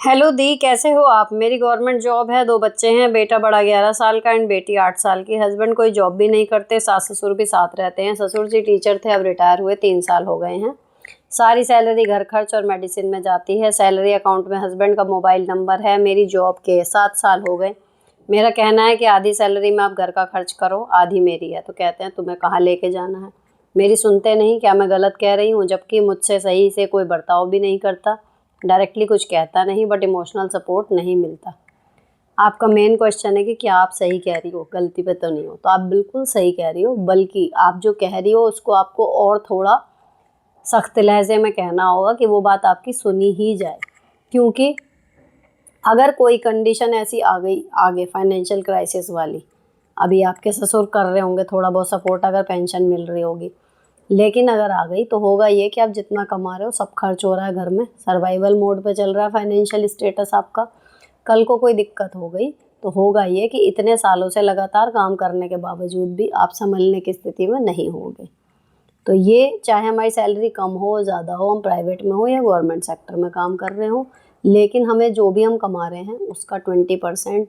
Hello दी, कैसे हो आप। मेरी गवर्नमेंट जॉब है, 2 बच्चे हैं, बेटा बड़ा 11 साल का एंड बेटी 8 साल की। हस्बैंड कोई जॉब भी नहीं करते, सास ससुर भी साथ रहते हैं। ससुर जी टीचर थे, अब रिटायर हुए, 3 साल हो गए हैं। सारी सैलरी घर खर्च और मेडिसिन में जाती है। सैलरी अकाउंट में हस्बैंड का मोबाइल नंबर है। मेरी जॉब के 7 साल हो गए। मेरा कहना है कि आधी सैलरी में आप घर का खर्च करो, आधी मेरी है। तो कहते हैं तुम्हें कहाँ लेके जाना है। मेरी सुनते नहीं। क्या मैं गलत कह रही हूँ? जबकि मुझसे सही से कोई बर्ताव भी नहीं करता, डायरेक्टली कुछ कहता नहीं, बट इमोशनल सपोर्ट नहीं मिलता। आपका मेन क्वेश्चन है कि क्या आप सही कह रही हो, गलती पे तो नहीं हो। तो आप बिल्कुल सही कह रही हो, बल्कि आप जो कह रही हो उसको आपको और थोड़ा सख्त लहजे में कहना होगा कि वो बात आपकी सुनी ही जाए। क्योंकि अगर कोई कंडीशन ऐसी आ गई आगे फाइनेंशियल क्राइसिस वाली, अभी आपके ससुर कर रहे होंगे थोड़ा बहुत सपोर्ट, अगर पेंशन मिल रही होगी, लेकिन अगर आ गई तो होगा ये कि आप जितना कमा रहे हो सब खर्च हो रहा है घर में, सर्वाइवल मोड पे चल रहा है फाइनेंशियल स्टेटस आपका। कल को कोई दिक्कत हो गई तो होगा ये कि इतने सालों से लगातार काम करने के बावजूद भी आप संभलने की स्थिति में नहीं होगे। तो ये चाहे हमारी सैलरी कम हो ज़्यादा हो, हम प्राइवेट में हो या गवर्नमेंट सेक्टर में काम कर रहे हो, लेकिन हमें जो भी हम कमा रहे हैं उसका 20%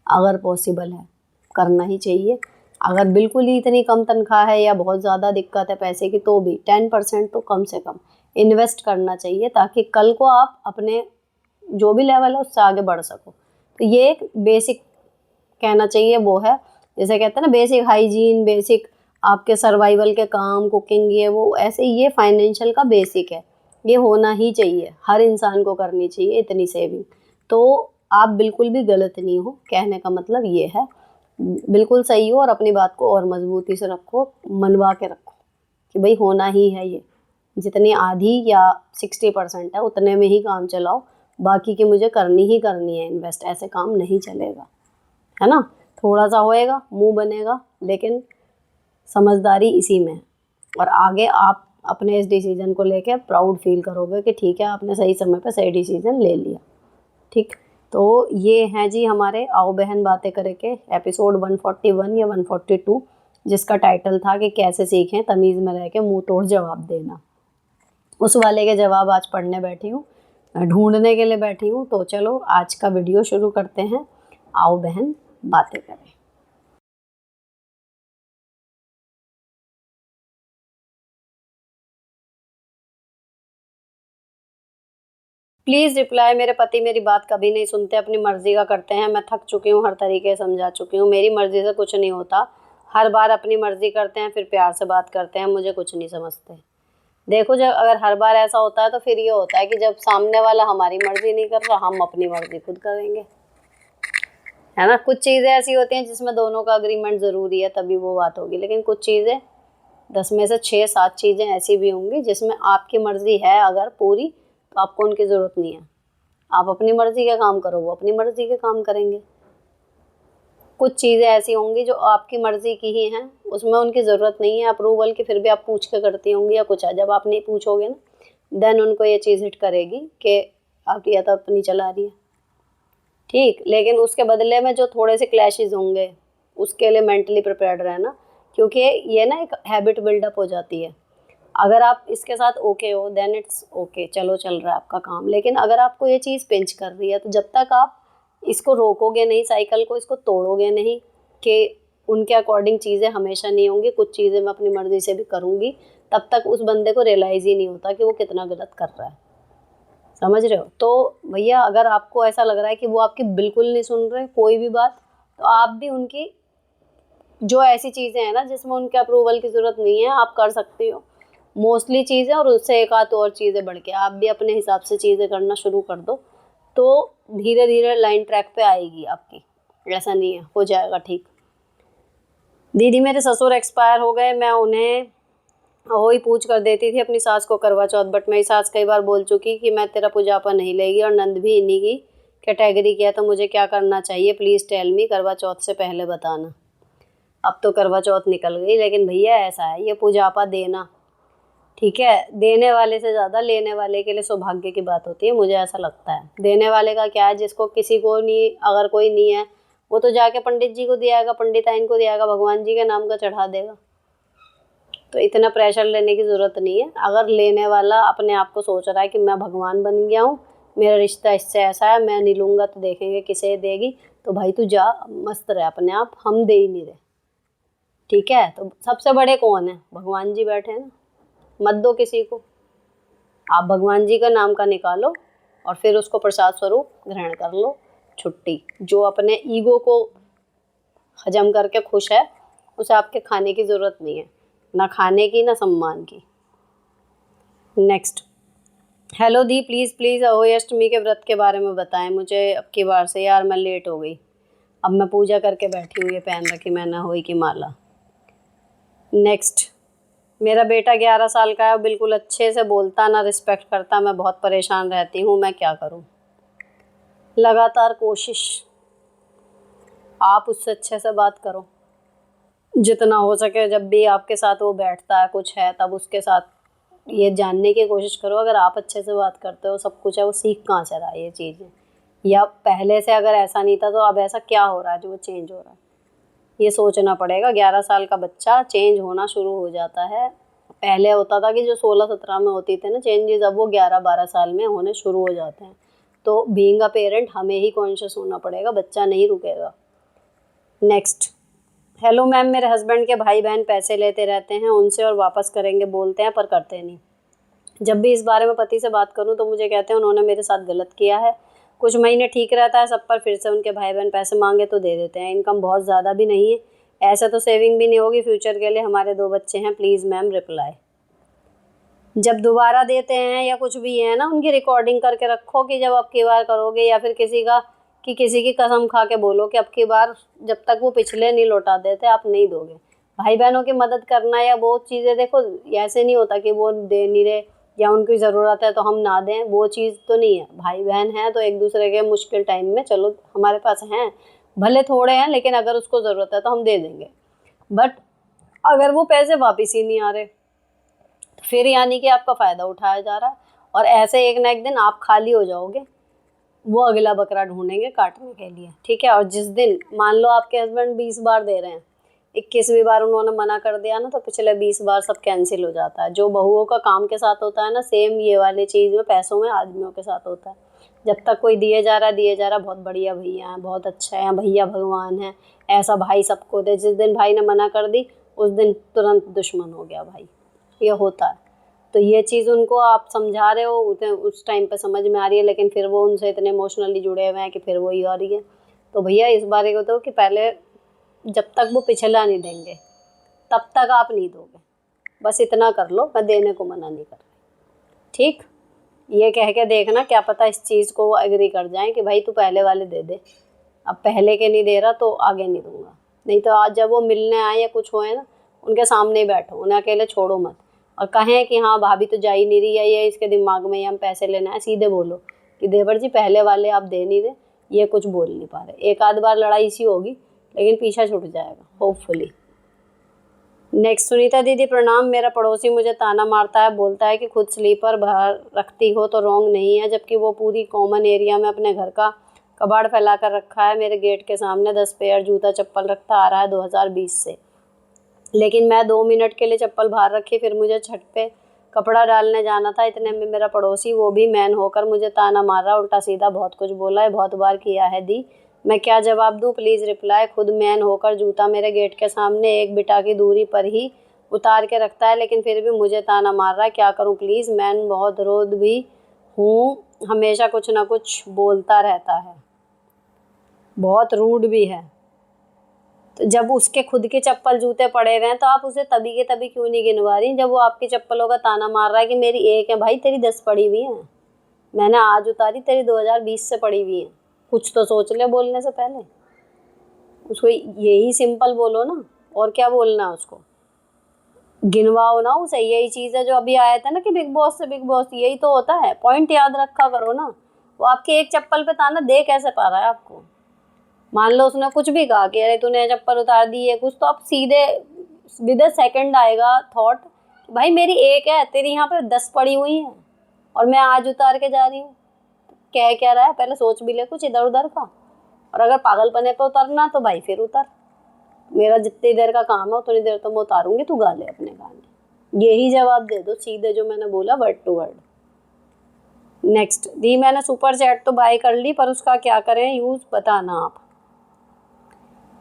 अगर पॉसिबल है करना ही चाहिए। अगर बिल्कुल ही इतनी कम तनख्वाह है या बहुत ज़्यादा दिक्कत है पैसे की, तो भी 10% तो कम से कम इन्वेस्ट करना चाहिए, ताकि कल को आप अपने जो भी लेवल है उससे आगे बढ़ सको। तो ये एक बेसिक कहना चाहिए वो है, जैसे कहते हैं ना बेसिक हाइजीन, बेसिक आपके सर्वाइवल के काम, कुकिंग, ये वो, ऐसे ये फाइनेंशियल का बेसिक है। ये होना ही चाहिए, हर इंसान को करनी चाहिए इतनी सेविंग। तो आप बिल्कुल भी गलत नहीं हो, कहने का मतलब ये है बिल्कुल सही हो। और अपनी बात को और मजबूती से रखो, मनवा के रखो कि भाई होना ही है ये। जितनी आधी या 60% है उतने में ही काम चलाओ, बाकी की मुझे करनी ही करनी है इन्वेस्ट। ऐसे काम नहीं चलेगा, है ना। थोड़ा सा होएगा, मुंह बनेगा, लेकिन समझदारी इसी में है। और आगे आप अपने इस डिसीजन को लेके प्राउड फील करोगे कि ठीक है, आपने सही समय पे सही डिसीजन ले लिया। ठीक, तो ये हैं जी हमारे आओ बहन बातें करे के एपिसोड 141 या 142, जिसका टाइटल था कि कैसे सीखें तमीज़ में रह के मुंह तोड़ जवाब देना। उस वाले के जवाब आज पढ़ने बैठी हूँ, ढूंढने के लिए बैठी हूँ। तो चलो आज का वीडियो शुरू करते हैं। आओ बहन बातें करें। Please reply. मेरे पति मेरी बात कभी नहीं सुनते, अपनी मर्जी का करते हैं। मैं थक चुकी हूँ, हर तरीके से समझा चुकी हूँ। मेरी मर्जी से कुछ नहीं होता। हर बार अपनी मर्जी करते हैं, फिर प्यार से बात करते हैं, मुझे कुछ नहीं समझते। देखो, जब अगर हर बार ऐसा होता है तो फिर ये होता है कि जब सामने वाला हमारी मर्जी नहीं कर रहा, हम अपनी मर्जी खुद करेंगे, है ना। कुछ चीज़ें ऐसी होती हैं जिसमें दोनों का अग्रीमेंट ज़रूरी है, तभी वो बात होगी। लेकिन कुछ चीज़ें 10 में से 6-7 चीज़ें ऐसी भी होंगी जिसमें आपकी मर्जी है अगर पूरी, तो आपको उनकी ज़रूरत नहीं है। आप अपनी मर्जी के काम करो, वो अपनी मर्जी के काम करेंगे। कुछ चीज़ें ऐसी होंगी जो आपकी मर्जी की ही हैं, उसमें उनकी ज़रूरत नहीं है अप्रूवल की, फिर भी आप पूछ के करती होंगी या कुछ है। जब आप नहीं पूछोगे ना, देन उनको ये चीज़ हिट करेगी कि आप या तो अपनी चला रही है। ठीक, लेकिन उसके बदले में जो थोड़े से क्लैशेस होंगे, उसके लिए मेंटली प्रिपेयर्ड रहना, क्योंकि ये ना एक हैबिट बिल्डअप हो जाती है। अगर आप इसके साथ ओके हो, देन इट्स ओके, चलो चल रहा है आपका काम। लेकिन अगर आपको ये चीज़ पिंच कर रही है, तो जब तक आप इसको रोकोगे नहीं, साइकिल को इसको तोड़ोगे नहीं कि उनके अकॉर्डिंग चीज़ें हमेशा नहीं होंगी, कुछ चीज़ें मैं अपनी मर्जी से भी करूँगी, तब तक उस बंदे को रियलाइज़ ही नहीं होता कि वो कितना गलत कर रहा है। समझ रहे हो? तो भैया, अगर आपको ऐसा लग रहा है कि वो आपकी बिल्कुल नहीं सुन रहे कोई भी बात, तो आप भी उनकी जो ऐसी चीज़ें हैं ना जिसमें उनके अप्रूवल की ज़रूरत नहीं है, आप कर सकती हो मोस्टली चीज़ें। और उससे एक आध और चीज़ें बढ़ के आप भी अपने हिसाब से चीज़ें करना शुरू कर दो, तो धीरे धीरे लाइन ट्रैक पे आएगी आपकी। ऐसा नहीं है, हो जाएगा ठीक। दीदी, मेरे ससुर एक्सपायर हो गए। मैं उन्हें वही पूछ कर देती थी अपनी सास को करवा चौथ, बट मेरी सास कई बार बोल चुकी कि मैं तेरा पूजापा नहीं लेगी, और नंद भी इन्हीं की कैटेगरी की है। तो मुझे क्या करना चाहिए, प्लीज़ टेल मी, करवा चौथ से पहले बताना। अब तो करवा चौथ निकल गई, लेकिन भैया ऐसा है, ये पूजापा देना, ठीक है, देने वाले से ज़्यादा लेने वाले के लिए सौभाग्य की बात होती है, मुझे ऐसा लगता है। देने वाले का क्या है, जिसको किसी को नहीं, अगर कोई नहीं है, वो तो जाके पंडित जी को दिया आएगा, पंडिताइन को दिया आएगा, भगवान जी के नाम का चढ़ा देगा। तो इतना प्रेशर लेने की ज़रूरत नहीं है। अगर लेने वाला अपने आप को सोच रहा है कि मैं भगवान बन गया हूँ, मेरा रिश्ता इससे ऐसा है, मैं नहीं लूँगा तो देखेंगे किसे देगी, तो भाई तू जा मस्त रहे अपने आप, हम दे ही नहीं रहे। ठीक है, तो सबसे बड़े कौन है? भगवान जी बैठे हैं ना, मत दो किसी को। आप भगवान जी का नाम का निकालो और फिर उसको प्रसाद स्वरूप ग्रहण कर लो, छुट्टी। जो अपने ईगो को हजम करके खुश है, उसे आपके खाने की ज़रूरत नहीं है, ना खाने की ना सम्मान की। नेक्स्ट, हेलो दी, प्लीज़ प्लीज़ अहोई अष्टमी के व्रत के बारे में बताएं मुझे अब की बार से, यार मैं लेट हो गई। अब मैं पूजा करके बैठी हूँ, ये पहन रखी मैंने अहोई की माला। नेक्स्ट, मेरा बेटा 11 साल का है, बिल्कुल अच्छे से बोलता ना रिस्पेक्ट करता, मैं बहुत परेशान रहती हूँ, मैं क्या करूँ? लगातार कोशिश, आप उससे अच्छे से बात करो जितना हो सके। जब भी आपके साथ वो बैठता है कुछ है, तब उसके साथ ये जानने की कोशिश करो, अगर आप अच्छे से बात करते हो सब कुछ है, वो सीख कहाँ से रहा है ये चीज़ें? या पहले से अगर ऐसा नहीं था तो अब ऐसा क्या हो रहा है जो वो चेंज हो रहा है? ये सोचना पड़ेगा। 11 साल का बच्चा चेंज होना शुरू हो जाता है। पहले होता था कि जो 16-17 में होती थे ना चेंजेस, अब वो 11-12 साल में होने शुरू हो जाते हैं। तो बीइंग अ पेरेंट हमें ही कॉन्शियस होना पड़ेगा, बच्चा नहीं रुकेगा। नेक्स्ट, हेलो मैम, मेरे हस्बैंड के भाई बहन पैसे लेते रहते हैं उनसे और वापस करेंगे बोलते हैं पर करते नहीं। जब भी इस बारे में पति से बात करूं तो मुझे कहते हैं उन्होंने मेरे साथ गलत किया है। कुछ महीने ठीक रहता है सब, पर फिर से उनके भाई बहन पैसे मांगे तो दे देते हैं। इनकम बहुत ज़्यादा भी नहीं है, ऐसे तो सेविंग भी नहीं होगी फ्यूचर के लिए। हमारे 2 बच्चे हैं, प्लीज़ मैम रिप्लाई। जब दोबारा देते हैं या कुछ भी है ना, उनकी रिकॉर्डिंग करके रखो कि जब अब की बार करोगे, या फिर किसी की कसम खा के बोलो कि अब की बार जब तक वो पिछले नहीं लौटा देते आप नहीं दोगे। भाई बहनों की मदद करना या बहुत चीज़ें, देखो ऐसे नहीं होता कि वो दे नहीं रहे या उनकी ज़रूरत है तो हम ना दें, वो चीज़ तो नहीं है। भाई बहन हैं तो एक दूसरे के मुश्किल टाइम में चलो हमारे पास हैं, भले थोड़े हैं लेकिन अगर उसको ज़रूरत है तो हम दे देंगे। बट अगर वो पैसे वापस ही नहीं आ रहे तो फिर यानी कि आपका फ़ायदा उठाया जा रहा है, और ऐसे एक ना एक दिन आप खाली हो जाओगे, वो अगला बकरा ढूंढेंगे काटने के लिए। ठीक है, और जिस दिन मान लो आपके हस्बैंड 20 बार दे रहे हैं, 21वीं बार उन्होंने मना कर दिया ना, तो पिछले 20 बार सब कैंसिल हो जाता है। जो बहुओं का काम के साथ होता है ना, सेम ये वाली चीज़ में पैसों में आदमियों के साथ होता है। जब तक कोई दिए जा रहा बहुत बढ़िया भैया हैं, बहुत अच्छा है भैया, भगवान है, ऐसा भाई सबको दे। जिस दिन भाई ने मना कर दी उस दिन तुरंत दुश्मन हो गया भाई, ये होता है। तो ये चीज़ उनको आप समझा रहे हो, उस टाइम पे समझ में आ रही है, लेकिन फिर वो उनसे इतने इमोशनली जुड़े हुए हैं कि फिर वही हो रही है। तो भैया इस बारे को तो कि पहले जब तक वो पिछला नहीं देंगे तब तक आप नहीं दोगे, बस इतना कर लो, मैं देने को मना नहीं कर रही। ठीक, ये कह के देखना, क्या पता इस चीज़ को वो एग्री कर जाएं कि भाई तू पहले वाले दे दे, अब पहले के नहीं दे रहा तो आगे नहीं दूंगा। नहीं तो आज जब वो मिलने आए या कुछ होए ना, उनके सामने ही बैठो, उन्हें अकेले छोड़ो मत, और कहें कि हाँ भाभी तो जा ही नहीं रही है, ये इसके दिमाग में हम पैसे लेना है। सीधे बोलो कि देवर जी पहले वाले आप दे नहीं रहे, ये कुछ बोल नहीं पा रहे। एक आध बार लड़ाई सी होगी लेकिन पीछा छूट जाएगा होपफुली। नेक्स्ट, सुनीता दीदी प्रणाम, मेरा पड़ोसी मुझे ताना मारता है, बोलता है कि खुद स्लीपर बाहर रखती हो तो रॉन्ग नहीं है, जबकि वो पूरी कॉमन एरिया में अपने घर का कबाड़ फैला कर रखा है। मेरे गेट के सामने 10 पेयर जूता चप्पल रखता आ रहा है 2020 से, लेकिन मैं 2 मिनट के लिए चप्पल बाहर रखी, फिर मुझे छत पे कपड़ा डालने जाना था, इतने में मेरा पड़ोसी वो भी मैन होकर मुझे ताना मार रहा, उल्टा सीधा बहुत कुछ बोला है, बहुत बार किया है दी, मैं क्या जवाब दूँ प्लीज़ रिप्लाई। खुद मैन होकर जूता मेरे गेट के सामने 1 बिटा की दूरी पर ही उतार के रखता है, लेकिन फिर भी मुझे ताना मार रहा है, क्या करूँ प्लीज़। मैन बहुत रोड भी हूँ, हमेशा कुछ ना कुछ बोलता रहता है, बहुत रूड भी है। तो जब उसके खुद के चप्पल जूते पड़े हुए हैं तो आप उसे तभी के तभी क्यों नहीं गिनवा रही, जब वो आपकी चप्पलों का ताना मार रहा है कि मेरी एक है, भाई तेरी 10 पड़ी हुई हैं, मैंने आज उतारी, तेरी 2020 से पड़ी हुई है। कुछ तो सोच ले बोलने से पहले, उसको यही सिंपल बोलो ना, और क्या बोलना है उसको, गिनवाओ ना उसे। यही चीज़ है जो अभी आया था ना कि बिग बॉस से बिग बॉस, यही तो होता है। पॉइंट याद रखा करो ना, वो आपकी एक चप्पल पे ताना दे कैसे पा रहा है आपको। मान लो उसने कुछ भी कहा कि अरे तूने चप्पल उतार दी है कुछ, तो आप सीधे विद अ सेकंड आएगा थॉट, भाई मेरी एक है, तेरी यहाँ पे 10 पड़ी हुई हैं और मैं आज उतार के जा रही हूँ। कह क्या रहा है, पहले सोच भी ले कुछ इधर उधर का, और अगर पागलपने पे उतरना तो भाई फिर उतर, मेरा जितनी देर का काम है उतनी देर तो मैं उतारूंगी, तू गा ले अपने गाने। यही जवाब दे दो सीधे, जो मैंने बोला वर्ड टू वर्ड। नेक्स्ट, दी मैंने सुपर चैट तो बाय कर ली, पर उसका क्या करें यूज़, बताना आप।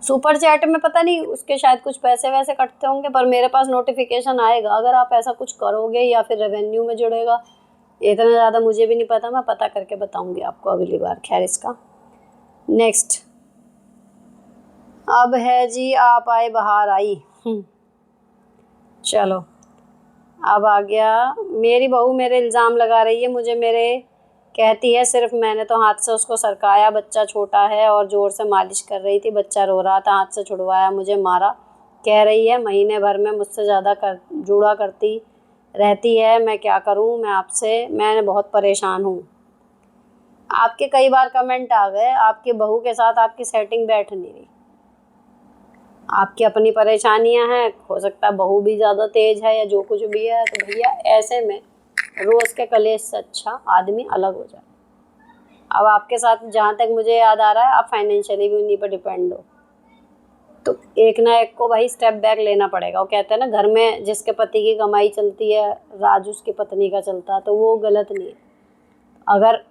सुपर चैट में पता नहीं उसके शायद कुछ पैसे वैसे कटते होंगे, पर मेरे पास नोटिफिकेशन आएगा अगर आप ऐसा कुछ करोगे, या फिर रेवेन्यू में जुड़ेगा। इतना ज़्यादा मुझे भी नहीं पता, मैं पता करके बताऊंगी आपको अगली बार। खैर इसका नेक्स्ट, अब है जी आप आए बाहर आई। चलो अब आ गया, मेरी बहू मेरे इल्ज़ाम लगा रही है मुझे, मेरे कहती है सिर्फ मैंने तो हाथ से उसको सरकाया, बच्चा छोटा है और ज़ोर से मालिश कर रही थी, बच्चा रो रहा था, हाथ से छुड़वाया, मुझे मारा। कह रही है महीने भर में मुझसे ज़्यादा जुड़ा करती रहती है, मैं क्या करूं, मैं बहुत परेशान हूं। आपके कई बार कमेंट आ गए, आपकी बहू के साथ आपकी सेटिंग बैठ नहीं रही, आपकी अपनी परेशानियां हैं, हो सकता है बहू भी ज़्यादा तेज है या जो कुछ भी है। तो भैया ऐसे में रोज़ के कलेश से अच्छा आदमी अलग हो जाए। अब आपके साथ जहाँ तक मुझे याद आ रहा है आप फाइनेंशियली भी उन्हीं पर डिपेंड हो, तो एक ना एक को भाई स्टेप बैक लेना पड़ेगा। वो कहते हैं ना, घर में जिसके पति की कमाई चलती है राज उसकी पत्नी का चलता है, तो वो गलत नहीं है। अगर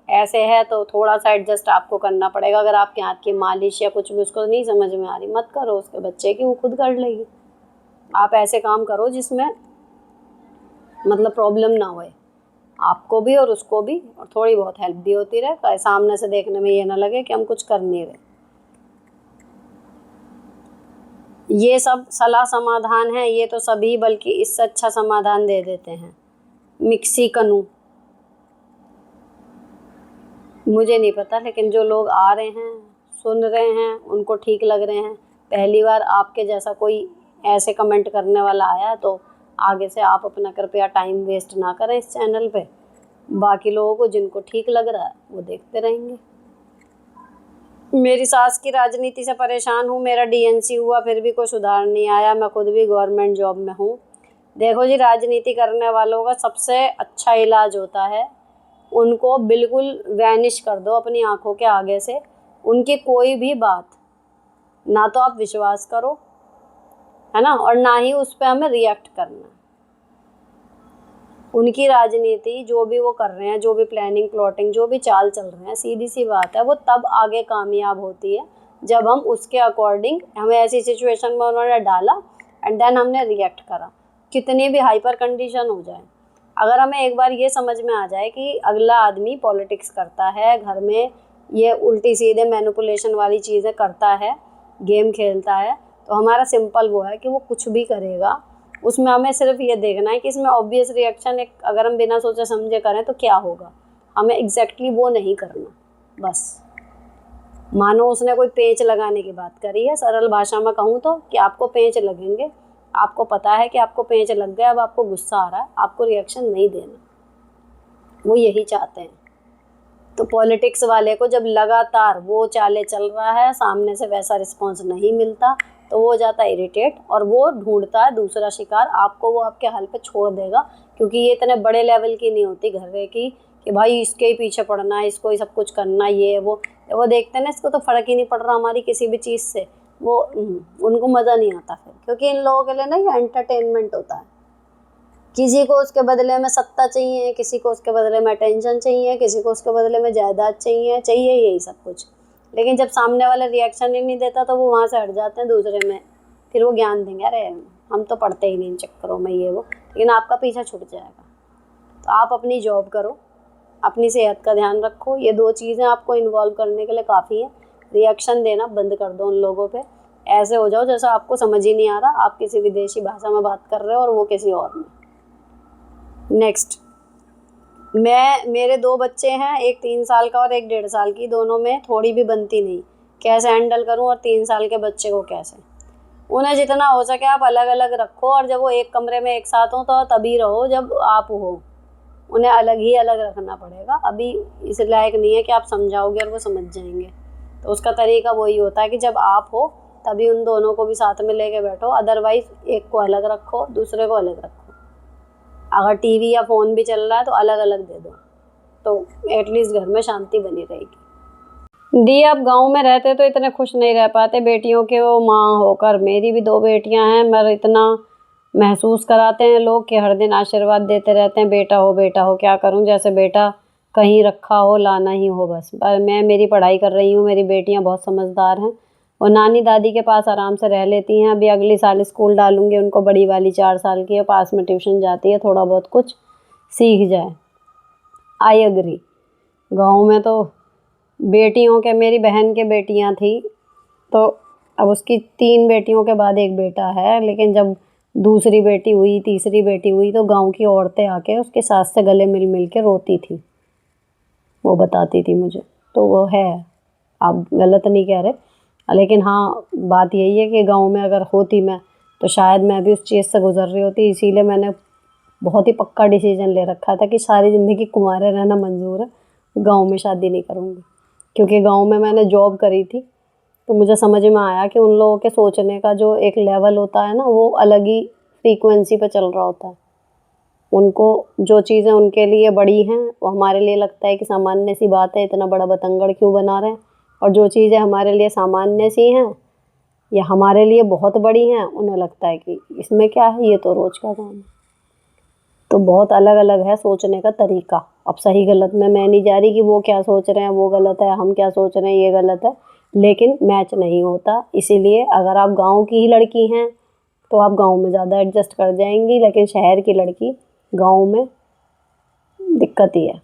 ऐसे है तो थोड़ा सा एडजस्ट आपको करना पड़ेगा। अगर आपके हाथ की मालिश या कुछ भी उसको नहीं समझ में आ रही, मत करो उसके बच्चे की, वो खुद कर लेगी। आप ऐसे काम करो जिसमें मतलब प्रॉब्लम ना होए आपको भी और उसको भी, और थोड़ी बहुत हेल्प भी होती रहे, सामने से देखने में ये ना लगे कि हम कुछ कर नहीं रहे। ये सब सलाह समाधान है, ये तो सभी बल्कि इससे अच्छा समाधान दे देते हैं। मिक्सी कनू, मुझे नहीं पता, लेकिन जो लोग आ रहे हैं सुन रहे हैं उनको ठीक लग रहे हैं। पहली बार आपके जैसा कोई ऐसे कमेंट करने वाला आया, तो आगे से आप अपना कृपया टाइम वेस्ट ना करें इस चैनल पे। बाकी लोगों को जिनको ठीक लग रहा है वो देखते रहेंगे। मेरी सास की राजनीति से परेशान हूँ, मेरा डीएनसी हुआ फिर भी कोई सुधार नहीं आया, मैं खुद भी गवर्नमेंट जॉब में हूँ। देखो जी, राजनीति करने वालों का सबसे अच्छा इलाज होता है उनको बिल्कुल वैनिश कर दो अपनी आंखों के आगे से। उनकी कोई भी बात ना तो आप विश्वास करो, है ना, और ना ही उस पर हमें रिएक्ट करना। उनकी राजनीति जो भी वो कर रहे हैं, जो भी प्लानिंग प्लॉटिंग जो भी चाल चल रहे हैं, सीधी सी बात है वो तब आगे कामयाब होती है जब हम उसके अकॉर्डिंग, हमें ऐसी सिचुएशन में उन्होंने डाला एंड देन हमने रिएक्ट करा, कितनी भी हाइपर कंडीशन हो जाए। अगर हमें एक बार ये समझ में आ जाए कि अगला आदमी पॉलिटिक्स करता है, घर में ये उल्टी सीधे मैनिपुलेशन वाली चीज़ें करता है, गेम खेलता है, तो हमारा सिंपल वो है कि वो कुछ भी करेगा उसमें हमें सिर्फ ये देखना है कि इसमें ऑब्वियस रिएक्शन एक अगर हम बिना सोचे समझे करें तो क्या होगा, हमें एग्जैक्टली वो नहीं करना। बस मानो उसने कोई पेंच लगाने की बात करी है, सरल भाषा में कहूँ तो, कि आपको पेंच लगेंगे, आपको पता है कि आपको पेंच लग गया, अब आपको गुस्सा आ रहा है, आपको रिएक्शन नहीं देना, वो यही चाहते हैं। तो पॉलिटिक्स वाले को जब लगातार वो चाले चल रहा है, सामने से वैसा रिस्पॉन्स नहीं मिलता, तो वो हो जाता है इरिटेट और वो ढूंढता है दूसरा शिकार। आपको वो आपके हाल पे छोड़ देगा, क्योंकि ये इतने बड़े लेवल की नहीं होती घर की कि भाई इसके ही पीछे पड़ना है, इसको ही सब कुछ करना, ये वो देखते हैं ना, इसको तो फ़र्क ही नहीं पड़ रहा हमारी किसी भी चीज़ से, वो उनको मज़ा नहीं आता फिर, क्योंकि इन लोगों के लिए ना ये एंटरटेनमेंट होता है। किसी को उसके बदले में सत्ता चाहिए, किसी को उसके बदले में अटेंशन चाहिए, किसी को उसके बदले में जायदाद चाहिए यही सब कुछ। लेकिन जब सामने वाला रिएक्शन ही नहीं देता तो वो वहाँ से हट जाते हैं दूसरे में, फिर वो ज्ञान देंगे अरे हम तो पढ़ते ही नहीं इन चक्करों में ये वो, लेकिन आपका पीछा छूट जाएगा। तो आप अपनी जॉब करो, अपनी सेहत का ध्यान रखो, ये 2 चीज़ें आपको इन्वॉल्व करने के लिए काफ़ी है। रिएक्शन देना बंद कर दो उन लोगों पे, ऐसे हो जाओ जैसा आपको समझ ही नहीं आ रहा, आप किसी विदेशी भाषा में बात कर रहे हो और वो किसी और में। नेक्स्ट, मेरे 2 बच्चे हैं, एक 3 साल का और एक 1.5 साल की, दोनों में थोड़ी भी बनती नहीं, कैसे हैंडल करूं, और 3 साल के बच्चे को कैसे। उन्हें जितना हो सके आप अलग अलग रखो, और जब वो एक कमरे में एक साथ हो तो तभी रहो जब आप हो, उन्हें अलग ही अलग रखना पड़ेगा। अभी इस लायक नहीं है कि आप समझाओगे और वो समझ जाएंगे, तो उसका तरीका वही होता है कि जब आप हो तभी उन दोनों को भी साथ में लेके बैठो, अदरवाइज एक को अलग रखो दूसरे को अलग रखो। अगर टीवी या फ़ोन भी चल रहा है तो अलग अलग दे दो, तो एटलीस्ट घर में शांति बनी रहेगी। दी आप गांव में रहते तो इतने खुश नहीं रह पाते, बेटियों के वो माँ होकर। मेरी भी 2 बेटियां हैं, मगर इतना महसूस कराते हैं लोग कि हर दिन आशीर्वाद देते रहते हैं बेटा हो क्या करूं। जैसे बेटा कहीं रखा हो, लाना ही हो बस। पर मैं मेरी पढ़ाई कर रही हूँ, मेरी बेटियाँ बहुत समझदार हैं और नानी दादी के पास आराम से रह लेती हैं। अभी अगले साल स्कूल डालूंगी उनको, बड़ी वाली 4 साल की है, पास में ट्यूशन जाती है, थोड़ा बहुत कुछ सीख जाए। I agree. गाँव में तो बेटियों के, मेरी बहन के बेटियाँ थी तो अब उसकी 3 बेटियों के बाद एक बेटा है, लेकिन जब दूसरी बेटी हुई, तीसरी बेटी हुई, तो गांव की औरतें आके उसके सास से गले मिल मिल के रोती थी। वो बताती थी मुझे। तो वो है, आप गलत नहीं कह रहे, लेकिन हाँ बात यही है कि गांव में अगर होती मैं, तो शायद मैं भी उस चीज़ से गुजर रही होती। इसीलिए मैंने बहुत ही पक्का डिसीजन ले रखा था कि सारी ज़िंदगी कुंवारे रहना मंजूर है, गांव में शादी नहीं करूँगी। क्योंकि गांव में मैंने जॉब करी थी, तो मुझे समझ में आया कि उन लोगों के सोचने का जो एक लेवल होता है ना, वो अलग ही फ्रीक्वेंसी पे चल रहा होता है। उनको जो चीज़ें उनके लिए बड़ी हैं, वो हमारे लिए लगता है कि सामान्य सी बात है, इतना बड़ा बतंगड़ क्यों बना रहे हैं। और जो चीज़ें हमारे लिए सामान्य सी हैं या हमारे लिए बहुत बड़ी हैं, उन्हें लगता है कि इसमें क्या है, ये तो रोज़ का काम है। तो बहुत अलग अलग है सोचने का तरीका। अब सही गलत में मैं नहीं जा रही कि वो क्या सोच रहे हैं वो गलत है, हम क्या सोच रहे हैं ये गलत है, लेकिन मैच नहीं होता। इसीलिए अगर आप गांव की ही लड़की हैं तो आप गांव में ज़्यादा एडजस्ट कर जाएंगी, लेकिन शहर की लड़की गांव में दिक्कत ही है।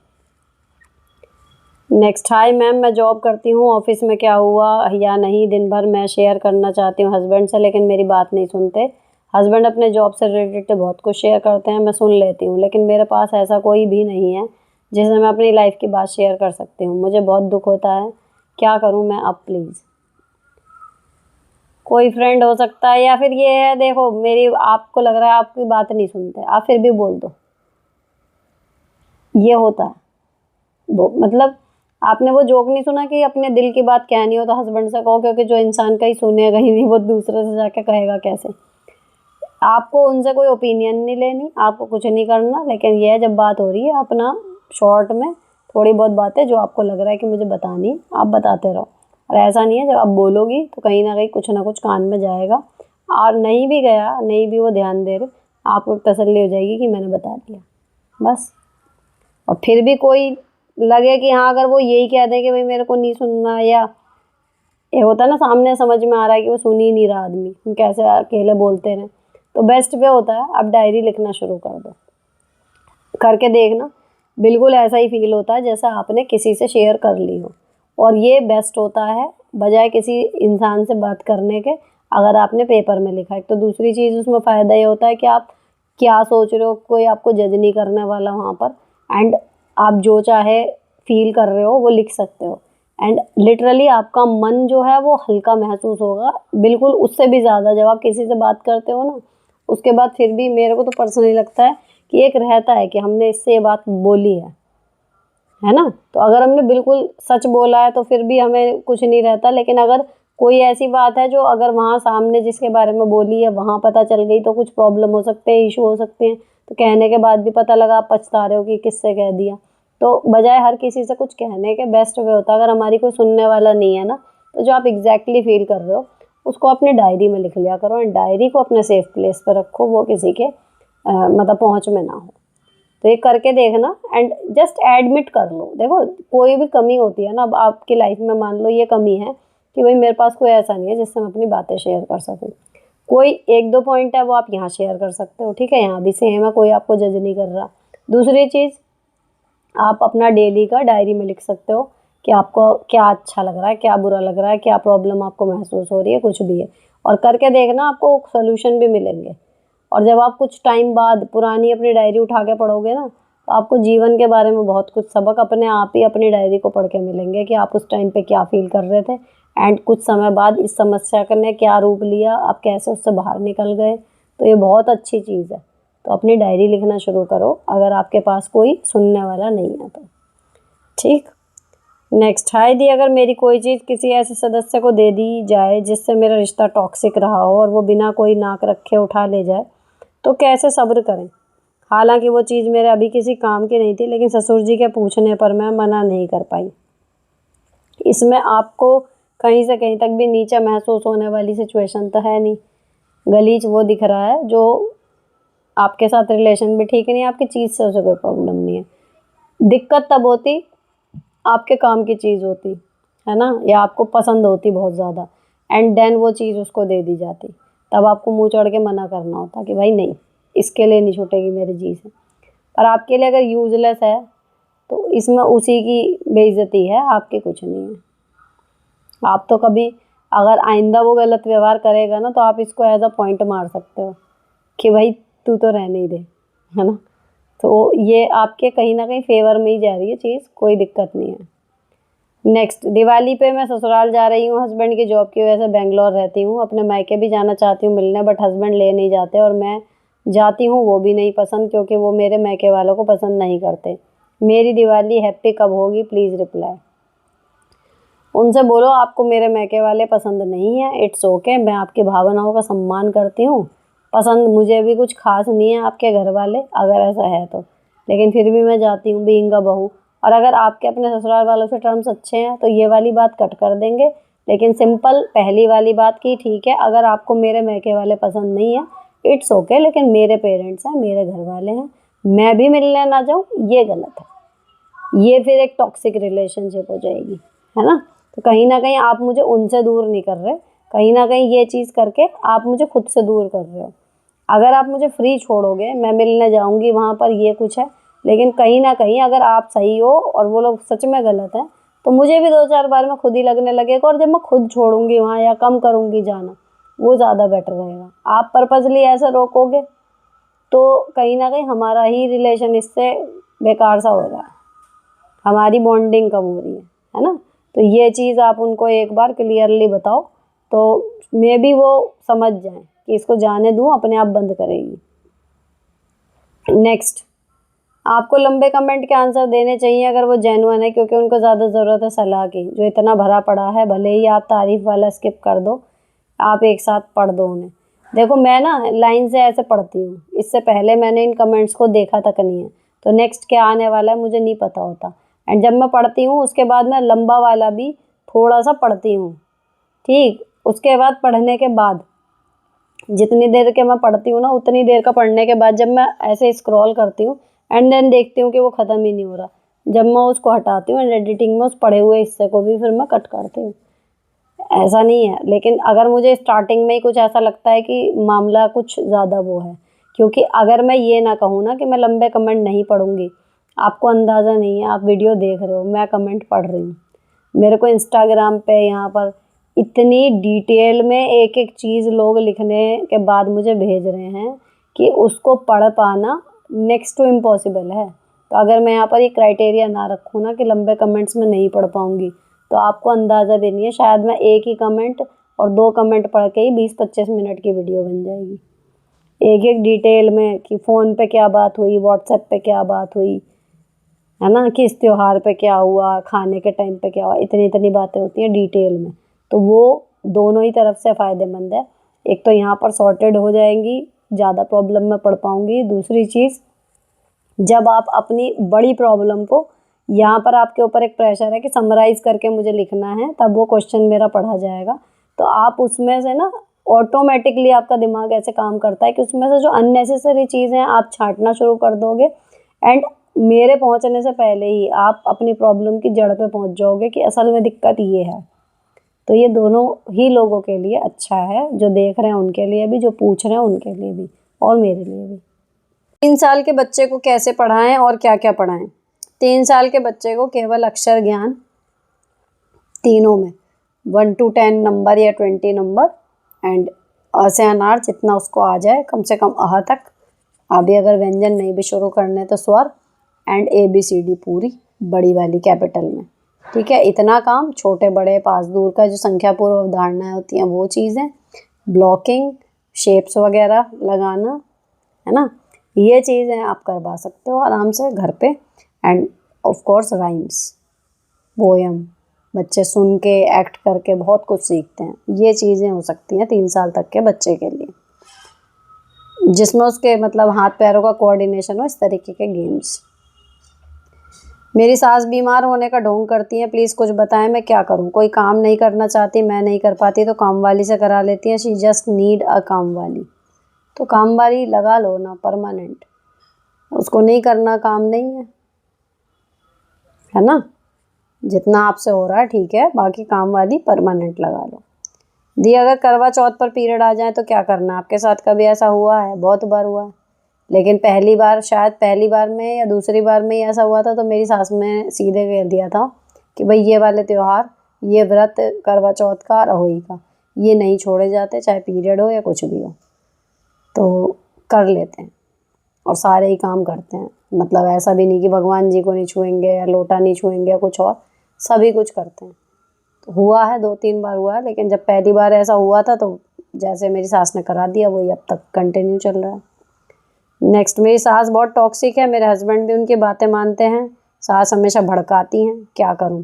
नेक्स्ट, हाय मैम, मैं जॉब करती हूँ, ऑफिस में क्या हुआ या नहीं दिन भर मैं शेयर करना चाहती हूँ हस्बैंड से, लेकिन मेरी बात नहीं सुनते। हस्बैंड अपने जॉब से रिलेटेड बहुत कुछ शेयर करते हैं, मैं सुन लेती हूँ, लेकिन मेरे पास ऐसा कोई भी नहीं है जिससे मैं अपनी लाइफ की बात शेयर कर सकती हूँ। मुझे बहुत दुख होता है, क्या करूँ मैं अब प्लीज़। कोई फ्रेंड हो सकता है, या फिर ये है, देखो मेरी, आपको लग रहा है आपकी बात नहीं सुनते, आप फिर भी बोल दो, ये होता है। वो मतलब आपने वो जोक नहीं सुना कि अपने दिल की बात कहनी हो तो हस्बैंड से कहो, क्योंकि जो इंसान कहीं सुनेगा ही नहीं, वो दूसरे से जाके कहेगा कैसे। आपको उनसे कोई ओपिनियन नहीं लेनी, आपको कुछ नहीं करना, लेकिन यह जब बात हो रही है अपना शॉर्ट में थोड़ी बहुत बातें जो आपको लग रहा है कि मुझे बतानी, आप बताते रहो। और ऐसा नहीं है जब आप बोलोगी तो कहीं ना कहीं कुछ ना कुछ कान में जाएगा, और नहीं भी गया, नहीं भी वो ध्यान दे रहे, आपको एक तसल्ली हो जाएगी कि मैंने बता दिया बस। और फिर भी कोई लगे कि हाँ, अगर वो यही कह दे कि भाई मेरे को नहीं सुनना, या ये होता है ना सामने समझ में आ रहा है कि वो सुन ही नहीं रहा आदमी, हम कैसे अकेले बोलते रहें, तो बेस्ट वे होता है आप डायरी लिखना शुरू कर दो। करके देखना, बिल्कुल ऐसा ही फील होता है जैसा आपने किसी से शेयर कर ली हो, और ये बेस्ट होता है बजाय किसी इंसान से बात करने के, अगर आपने पेपर में लिखा है। तो दूसरी चीज़ उसमें फ़ायदा ये होता है कि आप क्या सोच रहे हो, कोई आपको जज नहीं करने वाला वहाँ पर, एंड आप जो चाहे फील कर रहे हो वो लिख सकते हो, एंड लिटरली आपका मन जो है वो हल्का महसूस होगा, बिल्कुल उससे भी ज़्यादा। जब आप किसी से बात करते हो ना, उसके बाद फिर भी मेरे को तो पर्सनली लगता है कि एक रहता है कि हमने इससे ये बात बोली है ना। तो अगर हमने बिल्कुल सच बोला है तो फिर भी हमें कुछ नहीं रहता, लेकिन अगर कोई ऐसी बात है जो अगर वहाँ सामने जिसके बारे में बोली है वहाँ पता चल गई तो कुछ प्रॉब्लम हो सकते हैं, इशू हो सकते हैं, तो कहने के बाद भी पता लगा आप पछता रहे हो कि किससे कह दिया। तो बजाय हर किसी से कुछ कहने के, बेस्ट वे होता है अगर हमारी कोई सुनने वाला नहीं है ना, तो जो आप एग्जैक्टली फील कर रहे हो उसको अपने डायरी में लिख लिया करो, एंड डायरी को अपने सेफ प्लेस पर रखो, वो किसी के मतलब पहुँच में ना हो। तो ये करके देखना, एंड जस्ट एडमिट कर लो। देखो कोई भी कमी होती है ना, अब आपकी लाइफ में मान लो ये कमी है कि भाई मेरे पास कोई ऐसा नहीं है जिससे मैं अपनी बातें शेयर कर सकूं, कोई 1-2 पॉइंट है वो आप यहाँ शेयर कर सकते हो, ठीक है, यहाँ भी सेम है, कोई आपको जज नहीं कर रहा। दूसरी चीज़, आप अपना डेली का डायरी में लिख सकते हो कि आपको क्या अच्छा लग रहा है, क्या बुरा लग रहा है, क्या प्रॉब्लम आपको महसूस हो रही है, कुछ भी है, और करके देखना आपको सोल्यूशन भी मिलेंगे। और जब आप कुछ टाइम बाद पुरानी अपनी डायरी उठा के पढ़ोगे ना, तो आपको जीवन के बारे में बहुत कुछ सबक अपने आप ही अपनी डायरी को पढ़ के मिलेंगे कि आप उस टाइम पे क्या फील कर रहे थे, एंड कुछ समय बाद इस समस्या ने क्या रूप लिया, आप कैसे उससे बाहर निकल गए। तो ये बहुत अच्छी चीज़ है। तो अपनी डायरी लिखना शुरू करो अगर आपके पास कोई सुनने वाला नहीं है तो, ठीक। नेक्स्ट, हाय दी, अगर मेरी कोई चीज़ किसी ऐसे सदस्य को दे दी जाए जिससे मेरा रिश्ता टॉक्सिक रहा हो और वो बिना कोई नाक रखे उठा ले जाए, तो कैसे सब्र करें। हालांकि वो चीज़ मेरे अभी किसी काम की नहीं थी, लेकिन ससुर जी के पूछने पर मैं मना नहीं कर पाई। इसमें आपको कहीं से कहीं तक भी नीचा महसूस होने वाली सिचुएशन तो है नहीं। गलीच वो दिख रहा है जो आपके साथ रिलेशन भी ठीक नहीं है, आपकी चीज़ से उसे कोई प्रॉब्लम नहीं है। दिक्कत तब होती आपके काम की चीज़ होती, है ना, या आपको पसंद होती बहुत ज़्यादा, एंड देन वो चीज़ उसको दे दी जाती, तब आपको मुंह चढ़ के मना करना होता कि भाई नहीं, इसके लिए नहीं छूटेगी मेरी चीज़। पर आपके लिए अगर यूजलेस है तो इसमें उसी की बेइज्जती है, आपकी कुछ नहीं है। आप तो कभी अगर आइंदा वो गलत व्यवहार करेगा ना, तो आप इसको एज अ पॉइंट मार सकते हो कि भाई तू तो रहने ही दे, है ना। तो ये आपके कहीं ना कहीं फेवर में ही जा रही है चीज़, कोई दिक्कत नहीं है। नेक्स्ट, दिवाली पे मैं ससुराल जा रही हूँ, हस्बैंड की जॉब की वजह से बेंगलोर रहती हूँ, अपने मायके भी जाना चाहती हूँ मिलने, बट हस्बैंड ले नहीं जाते, और मैं जाती हूँ वो भी नहीं पसंद, क्योंकि वो मेरे मायके वालों को पसंद नहीं करते। मेरी दिवाली हैप्पी कब होगी, प्लीज़ रिप्लाई। उनसे बोलो आपको मेरे मायके वाले पसंद नहीं है, इट्स ओके, मैं आपकी भावनाओं का सम्मान करती हूँ, पसंद मुझे भी कुछ खास नहीं है आपके घर वाले, अगर ऐसा है तो, लेकिन फिर भी मैं जाती हूँ बीइंग अ बहू। और अगर आपके अपने ससुराल वालों से टर्म्स अच्छे हैं तो ये वाली बात कट कर देंगे, लेकिन सिंपल पहली वाली बात की ठीक है, अगर आपको मेरे मायके वाले पसंद नहीं है इट्स ओके, लेकिन मेरे पेरेंट्स हैं, मेरे घर वाले हैं, मैं भी मिलने ना जाऊँ ये गलत है। ये फिर एक टॉक्सिक रिलेशनशिप हो जाएगी, है ना। तो कहीं ना कहीं आप मुझे उनसे दूर नहीं कर रहे, कहीं ना कहीं ये चीज़ करके आप मुझे खुद से दूर कर रहे हो। अगर आप मुझे फ्री छोड़ोगे, मैं मिलने जाऊंगी वहाँ पर, ये कुछ है, लेकिन कहीं ना कहीं अगर आप सही हो और वो लोग सच में गलत हैं, तो मुझे भी 2-4 बार में खुद ही लगने लगेगा, और जब मैं खुद छोड़ूंगी वहाँ या कम करूंगी जाना, वो ज़्यादा बेटर रहेगा। आप पर्पजली ऐसे रोकोगे तो कहीं ना कहीं हमारा ही रिलेशन इससे बेकार सा हो रहा है, हमारी बॉन्डिंग कम हो रही है ना। तो ये चीज़ आप उनको एक बार क्लियरली बताओ, तो मे बी वो समझ जाएं कि इसको जाने दूँ, अपने आप बंद करेगी। नेक्स्ट, आपको लंबे कमेंट के आंसर देने चाहिए अगर वो जेन्युइन है, क्योंकि उनको ज़्यादा ज़रूरत है सलाह की, जो इतना भरा पड़ा है, भले ही आप तारीफ वाला स्किप कर दो, आप एक साथ पढ़ दो उन्हें। देखो मैं ना लाइन से ऐसे पढ़ती हूँ, इससे पहले मैंने इन कमेंट्स को देखा तक नहीं है, तो नेक्स्ट क्या आने वाला है मुझे नहीं पता होता, एंड जब मैं पढ़ती हूँ उसके बाद मैं लंबा वाला भी थोड़ा सा पढ़ती हूँ, ठीक। उसके बाद पढ़ने के बाद जितनी देर के मैं पढ़ती हूँ ना, उतनी देर का पढ़ने के बाद जब मैं ऐसे स्क्रॉल करती हूँ एंड देन देखती हूँ कि वो ख़त्म ही नहीं हो रहा, जब मैं उसको हटाती हूँ एंड एडिटिंग में उस पढ़े हुए हिस्से को भी फिर मैं कट करती हूँ। ऐसा नहीं है, लेकिन अगर मुझे स्टार्टिंग में ही कुछ ऐसा लगता है कि मामला कुछ ज़्यादा वो है, क्योंकि अगर मैं ये ना कहूँ ना कि मैं लंबे कमेंट नहीं पढ़ूंगी, आपको अंदाज़ा नहीं है, आप वीडियो देख रहे हो, मैं कमेंट पढ़ रही हूँ, मेरे को इंस्टाग्राम पे यहाँ पर इतनी डिटेल में एक एक चीज़ लोग लिखने के बाद मुझे भेज रहे हैं कि उसको पढ़ पाना नेक्स्ट टू इम्पॉसिबल है। तो अगर मैं यहाँ पर ये क्राइटेरिया ना रखूँ ना कि लंबे कमेंट्स में नहीं पढ़ पाऊँगी, तो आपको अंदाज़ा भी नहीं है, शायद मैं एक ही कमेंट और 2 कमेंट पढ़ के ही 20-25 मिनट की वीडियो बन जाएगी, एक एक डिटेल में कि फ़ोन पे क्या बात हुई, व्हाट्सएप पे क्या बात हुई, है ना, किस त्योहार पे क्या हुआ, खाने के टाइम पे क्या हुआ, इतनी इतनी बातें होती हैं डिटेल में। तो वो दोनों ही तरफ से फ़ायदेमंद है, एक तो यहाँ पर सॉर्टेड हो जाएंगी, ज़्यादा प्रॉब्लम में पढ़ पाऊँगी, दूसरी चीज़ जब आप अपनी बड़ी प्रॉब्लम को, यहाँ पर आपके ऊपर एक प्रेशर है कि समराइज़ करके मुझे लिखना है, तब वो क्वेश्चन मेरा पढ़ा जाएगा, तो आप उसमें से ना ऑटोमेटिकली आपका दिमाग ऐसे काम करता है कि उसमें से जो अननेसेसरी चीज़ें हैं आप छाँटना शुरू कर दोगे, एंड मेरे पहुँचने से पहले ही आप अपनी प्रॉब्लम की जड़ पे पहुँच जाओगे कि असल में दिक्कत ये है। तो ये दोनों ही लोगों के लिए अच्छा है, जो देख रहे हैं उनके लिए भी, जो पूछ रहे हैं उनके लिए भी, और मेरे लिए भी। 3 साल के बच्चे को कैसे पढ़ाएं और क्या क्या पढ़ाएं। 3 साल के बच्चे को केवल अक्षर ज्ञान, तीनों में 1 to 10 नंबर या 20 नंबर, एंड अ से अनार जितना उसको आ जाए, कम से कम अह तक, अभी अगर व्यंजन नहीं भी शुरू करने तो स्वर, एंड ABCD पूरी बड़ी वाली कैपिटल में, ठीक है। इतना काम, छोटे बड़े पास दूर का जो संख्या पूर्व अवधारणाएं होती हैं वो चीज़ें, ब्लॉकिंग, शेप्स वगैरह लगाना, है ना, ये चीज़ें आप करवा सकते हो आराम से घर पे। End of course rhymes, poem, बच्चे सुन के एक्ट करके बहुत कुछ सीखते हैं, ये चीज़ें हो सकती हैं 3 साल तक के बच्चे के लिए, जिसमें उसके मतलब हाथ पैरों का कोऑर्डिनेशन हो, इस तरीके के गेम्स। मेरी सास बीमार होने का ढोंग करती है, प्लीज़ कुछ बताएं मैं क्या करूं। कोई काम नहीं करना चाहती, मैं नहीं कर पाती तो काम वाली से करा लेती है, शी जस्ट नीड अ काम वाली। तो काम वाली लगा लो ना परमानेंट, उसको नहीं करना काम नहीं है, है ना। जितना आपसे हो रहा है ठीक है, बाकी काम वाली परमानेंट लगा लो। दी अगर करवा चौथ पर पीरियड आ जाए तो क्या करना है? आपके साथ कभी ऐसा हुआ है? बहुत बार हुआ है, लेकिन पहली बार, शायद पहली बार में या दूसरी बार में ही ऐसा हुआ था, तो मेरी सास ने सीधे कह दिया था कि भाई ये वाले त्योहार, ये व्रत करवा चौथ का, रहोई का, ये नहीं छोड़े जाते, चाहे पीरियड हो या कुछ भी हो। तो कर लेते हैं और सारे ही काम करते हैं। मतलब ऐसा भी नहीं कि भगवान जी को नहीं छुएंगे या लोटा नहीं छुएंगे या कुछ और, सभी कुछ करते हैं। तो हुआ है, 2-3 बार हुआ है, लेकिन जब पहली बार ऐसा हुआ था तो जैसे मेरी सास ने करा दिया वही अब तक कंटिन्यू चल रहा है। नेक्स्ट, मेरी सास बहुत टॉक्सिक है, मेरे हस्बैंड भी उनकी बातें मानते हैं। सास हमेशा भड़काती हैं, क्या करूं?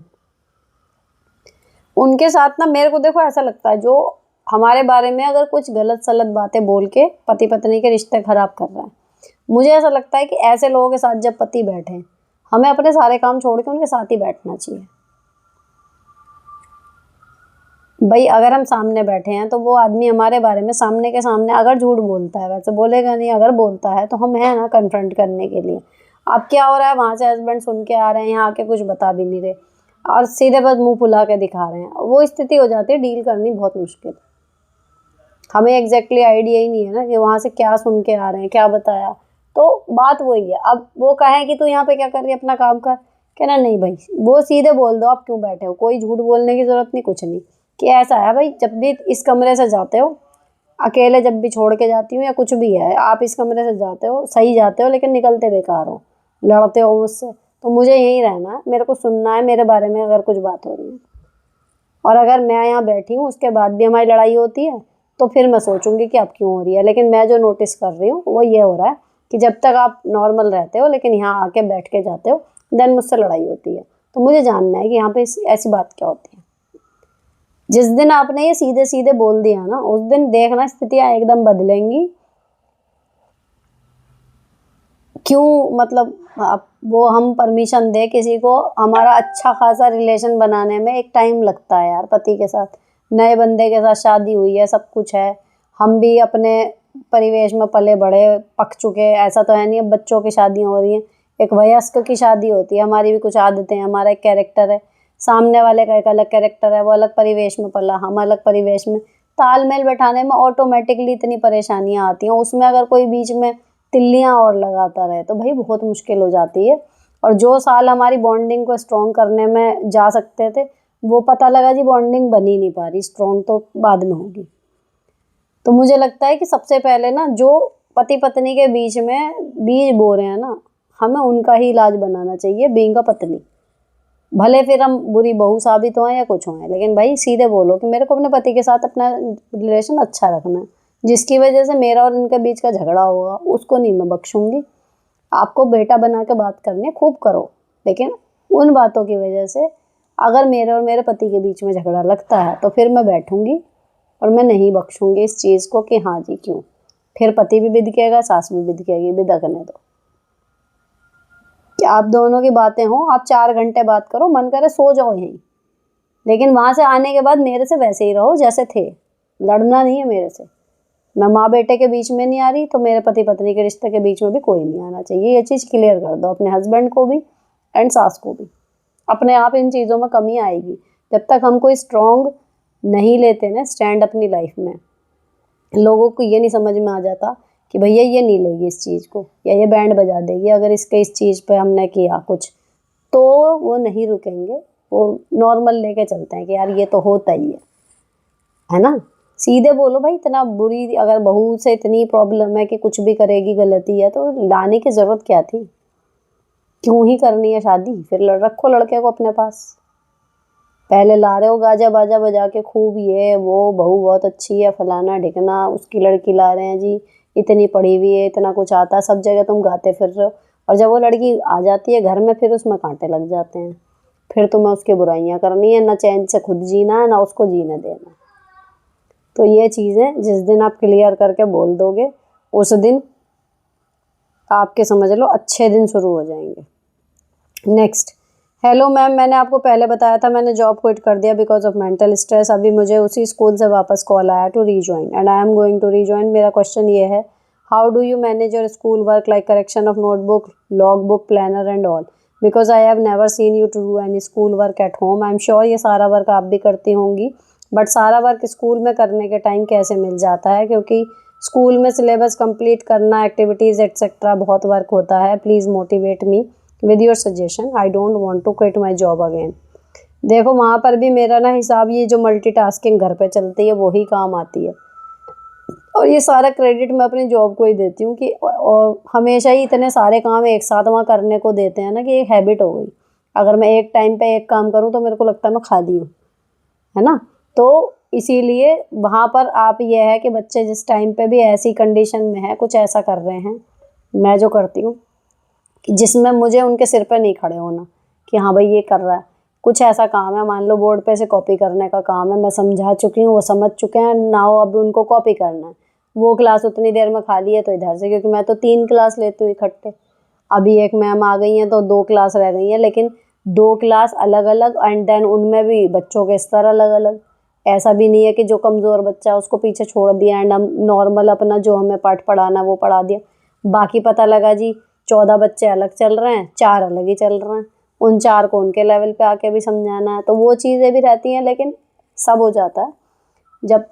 उनके साथ ना मेरे को देखो ऐसा लगता है, जो हमारे बारे में अगर कुछ गलत सलत बातें बोल के पति पत्नी के रिश्ते खराब कर रहा है, मुझे ऐसा लगता है कि ऐसे लोगों के साथ जब पति बैठे, हमें अपने सारे काम छोड़ के उनके साथ ही बैठना चाहिए। भाई अगर हम सामने बैठे हैं तो वो आदमी हमारे बारे में सामने के सामने अगर झूठ बोलता है, वैसे बोलेगा नहीं, अगर बोलता है तो हम हैं ना कन्फ्रंट करने के लिए। अब क्या हो रहा है, वहाँ से हस्बैंड सुन के आ रहे हैं, यहाँ आके कुछ बता भी नहीं रहे और सीधे बस मुंह फुला के दिखा रहे हैं, वो स्थिति हो जाती है डील करनी बहुत मुश्किल। हमें एग्जैक्टली आइडिया ही नहीं है ना कि वहाँ से क्या सुन के आ रहे हैं, क्या बताया। तो बात वही है, अब वो कहें कि तू यहाँ पे क्या कर रही है, अपना काम कर, कहना नहीं भाई, वो सीधे बोल दो आप क्यों बैठे हो, कोई झूठ बोलने की जरूरत नहीं, कुछ नहीं। कि ऐसा है भाई, जब भी इस कमरे से जाते हो, अकेले जब भी छोड़ के जाती हूँ या कुछ भी है, आप इस कमरे से जाते हो, सही जाते हो, लेकिन निकलते बेकार हो, लड़ते हो मुझसे, तो मुझे यहीं रहना है, मेरे को सुनना है मेरे बारे में अगर कुछ बात हो रही है। और अगर मैं यहाँ बैठी हूँ उसके बाद भी हमारी लड़ाई होती है तो फिर मैं सोचूंगी कि अब क्यों हो रही है। लेकिन मैं जो नोटिस कर रही हूँ वो ये हो रहा है कि जब तक आप नॉर्मल रहते हो, लेकिन यहाँ आके बैठ के जाते हो, देन मुझसे लड़ाई होती है। तो मुझे जानना है कि यहाँ पे ऐसी बात क्या होती है। जिस दिन आपने ये सीधे सीधे बोल दिया ना, उस दिन देखना स्थितियाँ एकदम बदलेंगी। क्यों? मतलब अब वो हम परमिशन दे किसी को, हमारा अच्छा खासा रिलेशन बनाने में एक टाइम लगता है यार। पति के साथ, नए बंदे के साथ शादी हुई है, सब कुछ है, हम भी अपने परिवेश में पले बड़े पक चुके हैं, ऐसा तो है नहीं अब बच्चों की शादियाँ हो रही हैं। एक वयस्क की शादी होती है, हमारी भी कुछ आदतें हैं, हमारा एक कैरेक्टर है, सामने वाले का एक अलग कैरेक्टर है, वो अलग परिवेश में पला, हम अलग परिवेश में। तालमेल बैठाने में ऑटोमेटिकली इतनी परेशानियाँ आती हैं, उसमें अगर कोई बीच में तिल्लियाँ और लगाता रहे तो भाई बहुत मुश्किल हो जाती है। और जो साल हमारी बॉन्डिंग को स्ट्रॉन्ग करने में जा सकते थे, वो पता लगा जी बॉन्डिंग बन ही नहीं पा रही, स्ट्रॉन्ग तो बाद में होगी। तो मुझे लगता है कि सबसे पहले ना, जो पति पत्नी के बीच में बीज बो रहे हैं ना, हमें उनका ही इलाज बनाना चाहिए, बीइंग अ पत्नी। भले फिर हम बुरी बहू साबित हों या कुछ हों, लेकिन भाई सीधे बोलो कि मेरे को अपने पति के साथ अपना रिलेशन अच्छा रखना है, जिसकी वजह से मेरा और इनके बीच का झगड़ा होगा उसको नहीं मैं बख्शूंगी। आपको बेटा बना के बात करनी है, खूब करो, लेकिन उन बातों की वजह से अगर मेरे और मेरे पति के बीच में झगड़ा लगता है तो फिर मैं बैठूंगी और मैं नहीं बख्शूंगी इस चीज़ को कि हाँ जी क्यों। फिर पति भी बिदकेगा, सास भी बिदकेगी, बिदकने दो। कि आप दोनों की बातें हों, आप 4 घंटे बात करो, मन करे सो जाओ यहीं, लेकिन वहाँ से आने के बाद मेरे से वैसे ही रहो जैसे थे, लड़ना नहीं है मेरे से। मैं माँ बेटे के बीच में नहीं आ रही तो मेरे पति पत्नी के रिश्ते के बीच में भी कोई नहीं आना चाहिए। ये चीज़ क्लियर कर दो अपने हस्बैंड को भी एंड सास को भी। अपने आप इन चीज़ों में कमी आएगी जब तक हम कोई स्ट्रॉन्ग नहीं लेते ना स्टैंड अपनी लाइफ में। लोगों को ये नहीं समझ में आ जाता कि भैया ये नहीं लेगी इस चीज़ को, या ये बैंड बजा देगी अगर इसके इस चीज़ पे हमने किया कुछ, तो वो नहीं रुकेंगे, वो नॉर्मल लेके चलते हैं कि यार ये तो होता ही है ना। सीधे बोलो भाई, इतना बुरी अगर बहू से इतनी प्रॉब्लम है कि कुछ भी करेगी गलती है, तो लाने की ज़रूरत क्या थी? क्यों ही करनी है शादी? फिर रखो लड़के को अपने पास। पहले ला रहे हो गाजा बाजा बजा के खूब, ये वो बहू बहुत अच्छी है, फलाना ढिकना, उसकी लड़की ला रहे हैं जी, इतनी पढ़ी हुई है, इतना कुछ आता है, सब जगह तुम गाते फिर रहे हो। और जब वो लड़की आ जाती है घर में, फिर उसमें कांटे लग जाते हैं, फिर तुम्हें उसकी बुराइयां करनी है, ना चैन से खुद जीना है ना उसको जीने देना है। तो ये चीज़ें जिस दिन आप क्लियर करके बोल दोगे, उस दिन आपके समझ लो अच्छे दिन शुरू हो जाएंगे। नेक्स्ट, हेलो मैम, मैंने आपको पहले बताया था मैंने जॉब क्विट कर दिया बिकॉज ऑफ मेंटल स्ट्रेस। अभी मुझे उसी स्कूल से वापस कॉल आया to rejoin and I am going to rejoin. मेरा क्वेश्चन ये है, how do you manage your school work like correction of notebook, log book, planner and all. Because I have never seen you to do any school work at home. I am sure ये सारा work आप भी करती होंगी, but सारा work school में करने के टाइम कैसे मिल जाता है, क्योंकि स्कूल में सिलेबस कंप्लीट करना, एक्टिविटीज़ एक्सेट्रा बहुत वर्क होता है। Please motivate me with your suggestion, I don't want to quit my job again. देखो वहाँ पर भी मेरा ना हिसाब, ये जो मल्टीटास्किंग घर पे चलती है वही काम आती है, और ये सारा क्रेडिट मैं अपनी जॉब को ही देती हूँ कि और हमेशा ही इतने सारे काम एक साथ वहाँ करने को देते हैं ना कि एक हैबिट हो गई। अगर मैं एक टाइम पे एक काम करूँ तो मेरे को लगता है मैं खाली हूँ, है ना। तो इसीलिए वहाँ पर आप ये है कि बच्चे जिस टाइम पे भी ऐसी कंडीशन में है, कुछ ऐसा कर रहे हैं, मैं जो करती हूँ कि जिसमें मुझे उनके सिर पे नहीं खड़े होना कि हाँ भाई ये कर रहा है, कुछ ऐसा काम है, मान लो बोर्ड पे से कॉपी करने का काम है, मैं समझा चुकी हूँ, वो समझ चुके हैं ना, हो अब उनको कॉपी करना है, वो क्लास उतनी देर में खाली है तो इधर से, क्योंकि मैं तो 3 क्लास लेती हूँ इकट्ठे, अभी एक मैम आ गई हैं तो 2 क्लास रह गई हैं, लेकिन 2 क्लास अलग अलग, एंड देन उनमें भी बच्चों के स्तर अलग अलग। ऐसा भी नहीं है कि जो कमज़ोर बच्चा है उसको पीछे छोड़ दिया एंड हम नॉर्मल अपना जो हमें पाठ पढ़ाना वो पढ़ा दिया। बाकी पता लगा जी 14 बच्चे अलग चल रहे हैं, 4 अलग ही चल रहे हैं, उन 4 को उनके लेवल पे आके भी समझाना है, तो वो चीज़ें भी रहती हैं, लेकिन सब हो जाता है जब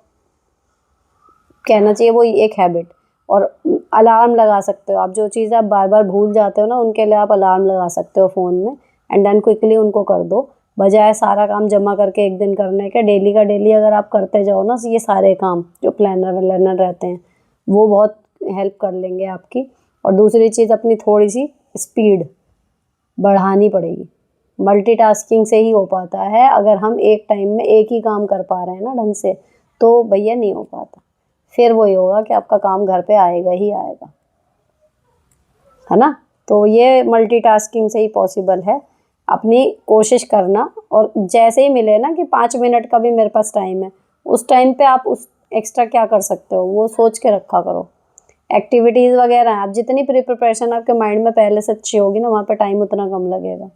कहना चाहिए वो एक हैबिट। और अलार्म लगा सकते हो आप, जो चीज़ आप बार बार भूल जाते हो ना उनके लिए आप अलार्म लगा सकते हो फ़ोन में, एंड देन क्विकली उनको कर दो, बजाय सारा काम जमा करके एक दिन करने के। डेली का डेली अगर आप करते जाओ ना ये सारे काम, जो प्लानर व्लानर रहते हैं वो बहुत हेल्प कर लेंगे आपकी। और दूसरी चीज़, अपनी थोड़ी सी स्पीड बढ़ानी पड़ेगी। मल्टीटास्किंग से ही हो पाता है, अगर हम एक टाइम में एक ही काम कर पा रहे हैं ना ढंग से, तो भैया नहीं हो पाता। फिर वही होगा कि आपका काम घर पे आएगा ही आएगा, है ना। तो ये मल्टीटास्किंग से ही पॉसिबल है, अपनी कोशिश करना। और जैसे ही मिले ना कि 5 मिनट का भी मेरे पास टाइम है, उस टाइम पे आप उस एक्स्ट्रा क्या कर सकते हो वो सोच के रखा करो। एक्टिविटीज़ वगैरह आप जितनी प्रिपरेशन आपके माइंड में पहले से अच्छी होगी ना, वहाँ पे टाइम उतना कम लगेगा।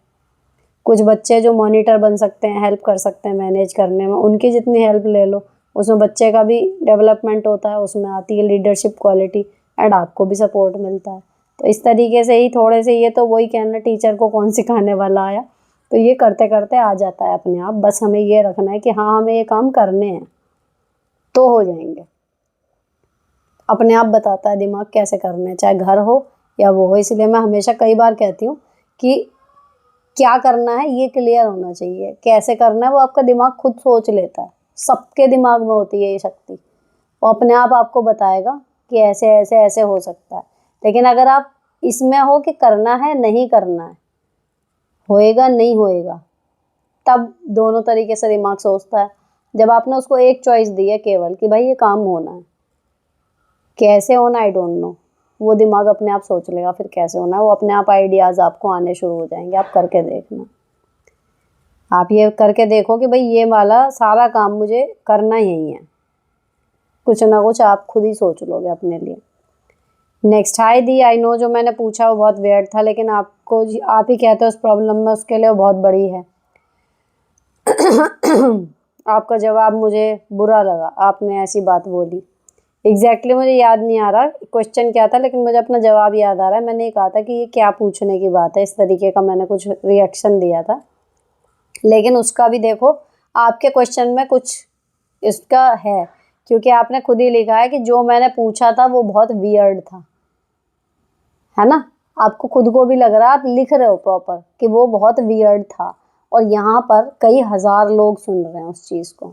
कुछ बच्चे जो मॉनिटर बन सकते हैं, हेल्प कर सकते हैं मैनेज करने में, उनकी जितनी हेल्प ले लो, उसमें बच्चे का भी डेवलपमेंट होता है, उसमें आती है लीडरशिप क्वालिटी, एंड आपको भी सपोर्ट मिलता है। तो इस तरीके से ही थोड़े से, ये तो वही कहना टीचर को कौन सिखाने वाला आया, तो ये करते करते आ जाता है अपने आप। बस हमें ये रखना है कि हाँ हमें ये काम करने हैं तो हो जाएंगे। अपने आप बताता है दिमाग कैसे करने हैं, चाहे घर हो या वो हो। इसलिए मैं हमेशा कई बार कहती हूँ कि क्या करना है ये क्लियर होना चाहिए, कैसे करना है वो आपका दिमाग खुद सोच लेता है। सबके दिमाग में होती है ये शक्ति, वो अपने आप आपको बताएगा कि ऐसे ऐसे ऐसे हो सकता है। लेकिन अगर आप इसमें हो कि करना है नहीं करना है, होएगा नहीं होएगा, तब दोनों तरीके से दिमाग सोचता है। जब आपने उसको एक चॉइस दी है केवल कि भाई ये काम होना है, कैसे होना आई डोंट नो, वो दिमाग अपने आप सोच लेगा फिर कैसे होना है, वो अपने आप आइडियाज़ आपको आने शुरू हो जाएंगे। आप करके देखना, आप ये करके देखो कि भाई ये वाला सारा काम मुझे करना यही है, कुछ ना कुछ आप खुद ही सोच लोगे अपने लिए। Next, hi the, I know जो मैंने पूछा वो बहुत वेयर्ड था, लेकिन आपको आप ही कहते हो उस प्रॉब्लम में, उसके लिए वो बहुत बड़ी है। आपका जवाब मुझे बुरा लगा, आपने ऐसी बात बोली। एग्जैक्टली मुझे याद नहीं आ रहा क्वेश्चन क्या था, लेकिन मुझे अपना जवाब याद आ रहा है। मैंने ये कहा था कि ये क्या पूछने की बात है, इस तरीके का मैंने कुछ रिएक्शन दिया था। लेकिन उसका भी देखो, आपके क्वेश्चन में कुछ इसका है, क्योंकि आपने खुद ही लिखा है कि जो मैंने पूछा था वो बहुत वियर्ड था, है ना। आपको खुद को भी लग रहा है, आप लिख रहे हो प्रॉपर कि वो बहुत वियर्ड था, और यहाँ पर कई हजार लोग सुन रहे हैं उस चीज़ को,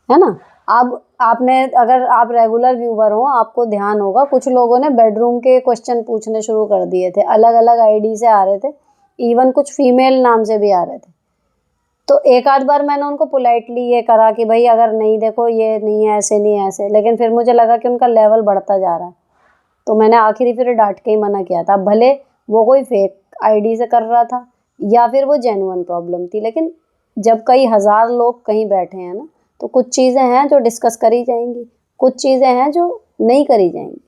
है ना। अब आपने, अगर आप रेगुलर व्यूवर हो आपको ध्यान होगा, कुछ लोगों ने बेडरूम के क्वेश्चन पूछने शुरू कर दिए थे, अलग अलग आईडी से आ रहे थे, इवन कुछ फीमेल नाम से भी आ रहे थे। तो एक आध बार मैंने उनको पोलाइटली ये करा कि भाई अगर नहीं, देखो ये नहीं है, ऐसे नहीं है ऐसे, लेकिन फिर मुझे लगा कि उनका लेवल बढ़ता जा रहा है, तो मैंने आखिरी फिर डांट के ही मना किया था। भले वो कोई फेक आईडी से कर रहा था या फिर वो जेन्युइन प्रॉब्लम थी, लेकिन जब कई हजार लोग कहीं बैठे हैं ना, तो कुछ चीज़ें हैं जो डिस्कस करी जाएंगी, कुछ चीज़ें हैं जो नहीं करी जाएंगी,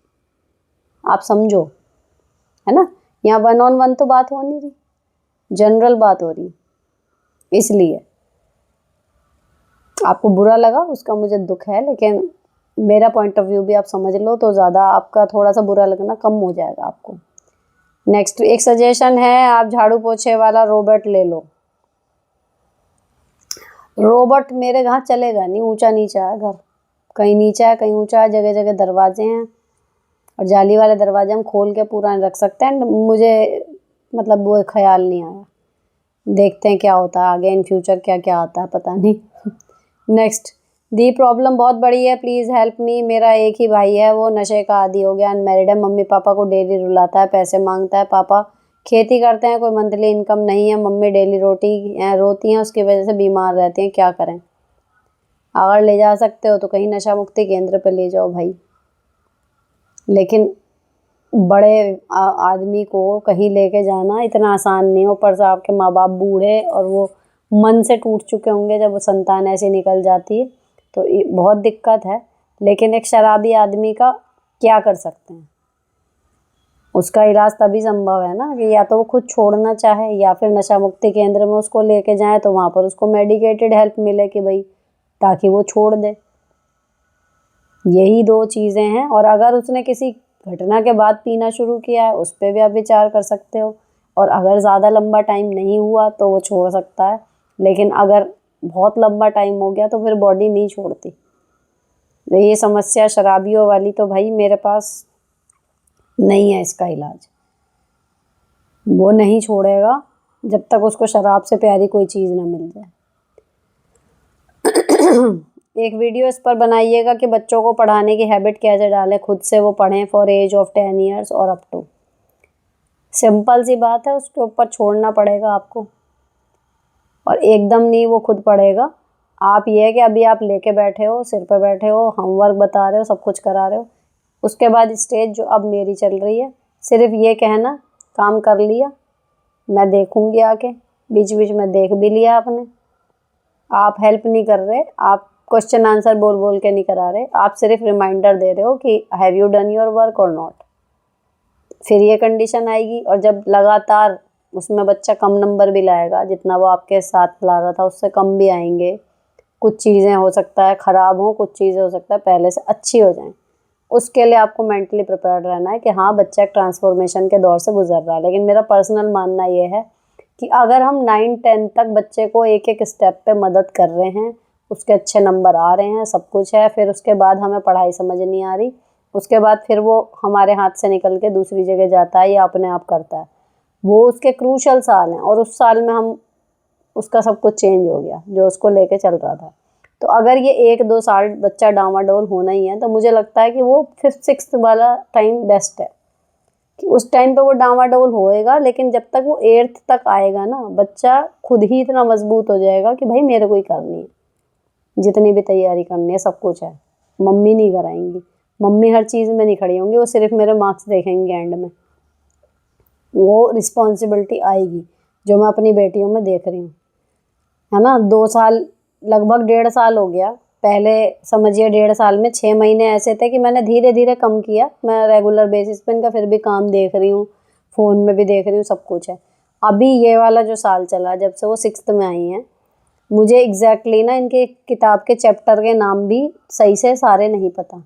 आप समझो, है ना। यहाँ 1 on 1 तो बात हो नहीं रही, जनरल बात हो रही, इसलिए आपको बुरा लगा उसका मुझे दुख है, लेकिन मेरा पॉइंट ऑफ व्यू भी आप समझ लो तो ज़्यादा आपका थोड़ा सा बुरा लगना कम हो जाएगा आपको। नेक्स्ट एक सजेशन है, आप झाड़ू पोछे वाला रोबोट ले लो। रोबोट मेरे यहाँ चलेगा नहीं, ऊंचा नीचा है घर, कहीं नीचा है कहीं ऊंचा है, जगह जगह दरवाजे हैं और जाली वाले दरवाजे हम खोल के पूरा रख सकते हैं। मुझे मतलब वो ख्याल नहीं आया, देखते हैं क्या होता है आगे इन फ्यूचर, क्या क्या आता है पता नहीं। नेक्स्ट, दी प्रॉब्लम बहुत बड़ी है, प्लीज़ हेल्प मी। मेरा एक ही भाई है, वो नशे का आदी हो गया, अनमेरिड है, मम्मी पापा को डेली रुलाता है, पैसे मांगता है। पापा खेती करते हैं, कोई मंथली इनकम नहीं है, मम्मी डेली रोती हैं, उसकी वजह से बीमार रहती हैं, क्या करें। अगर ले जा सकते हो तो कहीं नशा मुक्ति केंद्र पे ले जाओ भाई, लेकिन बड़े आदमी को कहीं लेके जाना इतना आसान नहीं हो। ऊपर से आपके माँ बाप बूढ़े और वो मन से टूट चुके होंगे जब वो संतान ऐसे निकल जाती है, तो बहुत दिक्कत है। लेकिन एक शराबी आदमी का क्या कर सकते हैं, उसका इलाज तभी संभव है ना कि या तो वो खुद छोड़ना चाहे या फिर नशा मुक्ति केंद्र में उसको लेके जाएं, तो वहाँ पर उसको मेडिकेटेड हेल्प मिले कि भाई, ताकि वो छोड़ दे। यही दो चीज़ें हैं। और अगर उसने किसी घटना के बाद पीना शुरू किया है, उस पर भी आप विचार कर सकते हो। और अगर ज़्यादा लंबा टाइम नहीं हुआ तो वो छोड़ सकता है, लेकिन अगर बहुत लंबा टाइम हो गया तो फिर बॉडी नहीं छोड़ती। तो ये समस्या शराबियों वाली तो भाई मेरे पास नहीं है इसका इलाज। वो नहीं छोड़ेगा जब तक उसको शराब से प्यारी कोई चीज़ ना मिल जाए। एक वीडियो इस पर बनाइएगा कि बच्चों को पढ़ाने की हैबिट कैसे डालें, खुद से वो पढ़ें फॉर एज ऑफ 10 ईयर्स और अप टू। सिंपल सी बात है, उसके ऊपर छोड़ना पड़ेगा आपको, और एकदम नहीं वो खुद पढ़ेगा। आप ये है कि अभी आप लेके बैठे हो, सिर पे बैठे हो, होमवर्क बता रहे हो, सब कुछ करा रहे हो। उसके बाद स्टेज जो अब मेरी चल रही है, सिर्फ ये कहना काम कर लिया, मैं देखूंगी आके, बीच बीच में देख भी लिया आपने। आप हेल्प नहीं कर रहे, आप क्वेश्चन आंसर बोल बोल के नहीं करा रहे, आप सिर्फ रिमाइंडर दे रहे हो कि have you done your work और नॉट। फिर ये कंडीशन आएगी, और जब लगातार उसमें बच्चा कम नंबर भी लाएगा, जितना वो आपके साथ ला रहा था उससे कम भी आएंगे, कुछ चीज़ें हो सकता है ख़राब हो, कुछ चीज़ें हो सकता है पहले से अच्छी हो जाएं, उसके लिए आपको मेंटली प्रिपेयर्ड रहना है कि हाँ बच्चा एक ट्रांसफॉर्मेशन के दौर से गुजर रहा है। लेकिन मेरा पर्सनल मानना ये है कि अगर हम 9-10 तक बच्चे को एक एक स्टेप पे मदद कर रहे हैं, उसके अच्छे नंबर आ रहे हैं, सब कुछ है, फिर उसके बाद हमें पढ़ाई समझ नहीं आ रही, उसके बाद फिर वो हमारे हाथ से निकल के दूसरी जगह जाता है या अपने आप करता है, वो उसके क्रूशल साल हैं, और उस साल में हम उसका सब कुछ चेंज हो गया जो उसको लेके चल रहा था। तो अगर ये 1-2 साल बच्चा डामाडोल होना ही है, तो मुझे लगता है कि वो 5th-6th वाला टाइम बेस्ट है, कि उस टाइम पे वो डामाडोल होएगा। लेकिन जब तक वो 8th तक आएगा ना, बच्चा खुद ही इतना मजबूत हो जाएगा कि भाई मेरे को ही करनी है, जितनी भी तैयारी करनी है सब कुछ है, मम्मी नहीं कराएंगी, मम्मी हर चीज़ में नहीं खड़ी होंगी, वो सिर्फ मेरे मार्क्स देखेंगे एंड में। वो रिस्पॉन्सिबिलिटी आएगी जो मैं अपनी बेटियों में देख रही हूँ, है ना। 2 साल, लगभग 1.5 साल हो गया, पहले समझिए 1.5 साल में 6 महीने ऐसे थे कि मैंने धीरे धीरे कम किया, मैं रेगुलर बेसिस पे इनका फिर भी काम देख रही हूँ, फ़ोन में भी देख रही हूँ, सब कुछ है। अभी ये वाला जो साल चला, जब से वो 6th में आई हैं, मुझे एग्जैक्टली ना इनके किताब के चैप्टर के नाम भी सही से सारे नहीं पता,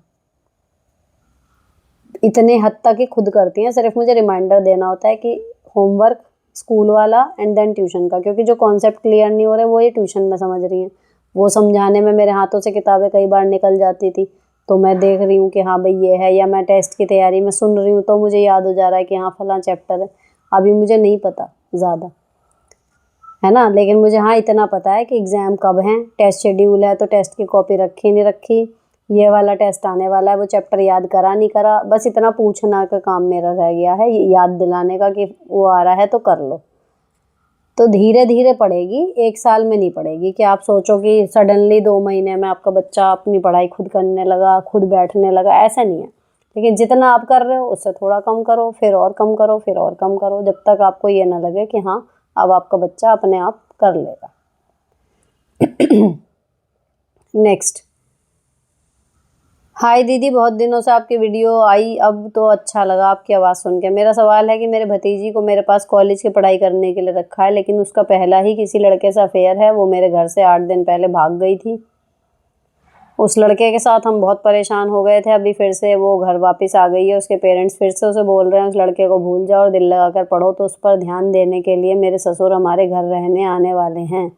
इतने हद तक ही खुद करती हैं, सिर्फ मुझे रिमाइंडर देना होता है कि होमवर्क, स्कूल वाला एंड देन ट्यूशन का, क्योंकि जो कॉन्सेप्ट क्लियर नहीं हो रहे वो ये ट्यूशन में समझ रही हैं। वो समझाने में मेरे हाथों से किताबें कई बार निकल जाती थी, तो मैं देख रही हूँ कि हाँ भाई ये है, या मैं टेस्ट की तैयारी में सुन रही हूँ तो मुझे याद हो जा रहा है कि हाँ फलां चैप्टर है। अभी मुझे नहीं पता ज़्यादा, है ना, लेकिन मुझे हाँ इतना पता है कि एग्ज़ाम कब हैं, टेस्ट शेड्यूल है तो टेस्ट की कॉपी रखी नहीं रखी, ये वाला टेस्ट आने वाला है, वो चैप्टर याद करा नहीं करा, बस इतना पूछना का काम मेरा रह गया है, याद दिलाने का कि वो आ रहा है तो कर लो। तो धीरे धीरे पढ़ेगी, 1 साल में नहीं पढ़ेगी कि आप सोचो कि सडनली 2 महीने में आपका बच्चा अपनी पढ़ाई खुद करने लगा, खुद बैठने लगा, ऐसा नहीं है। लेकिन जितना आप कर रहे हो उससे थोड़ा कम करो, फिर और कम करो, फिर और कम करो, जब तक आपको ये ना लगे कि हाँ अब आपका बच्चा अपने आप कर लेगा। नेक्स्ट, हाय दीदी, बहुत दिनों से आपकी वीडियो आई, अब तो अच्छा लगा आपकी आवाज़ सुन के। मेरा सवाल है कि मेरे भतीजी को मेरे पास कॉलेज की पढ़ाई करने के लिए रखा है, लेकिन उसका पहला ही किसी लड़के से अफेयर है। वो मेरे घर से 8 दिन पहले भाग गई थी। उस लड़के के साथ हम बहुत परेशान हो गए थे। अभी फिर से वो घर वापस आ गई है। उसके पेरेंट्स फिर से उसे बोल रहे हैं उस लड़के को भूल जाओ और दिल लगाकर पढ़ो। तो उस पर ध्यान देने के लिए मेरे ससुर हमारे घर रहने आने वाले हैं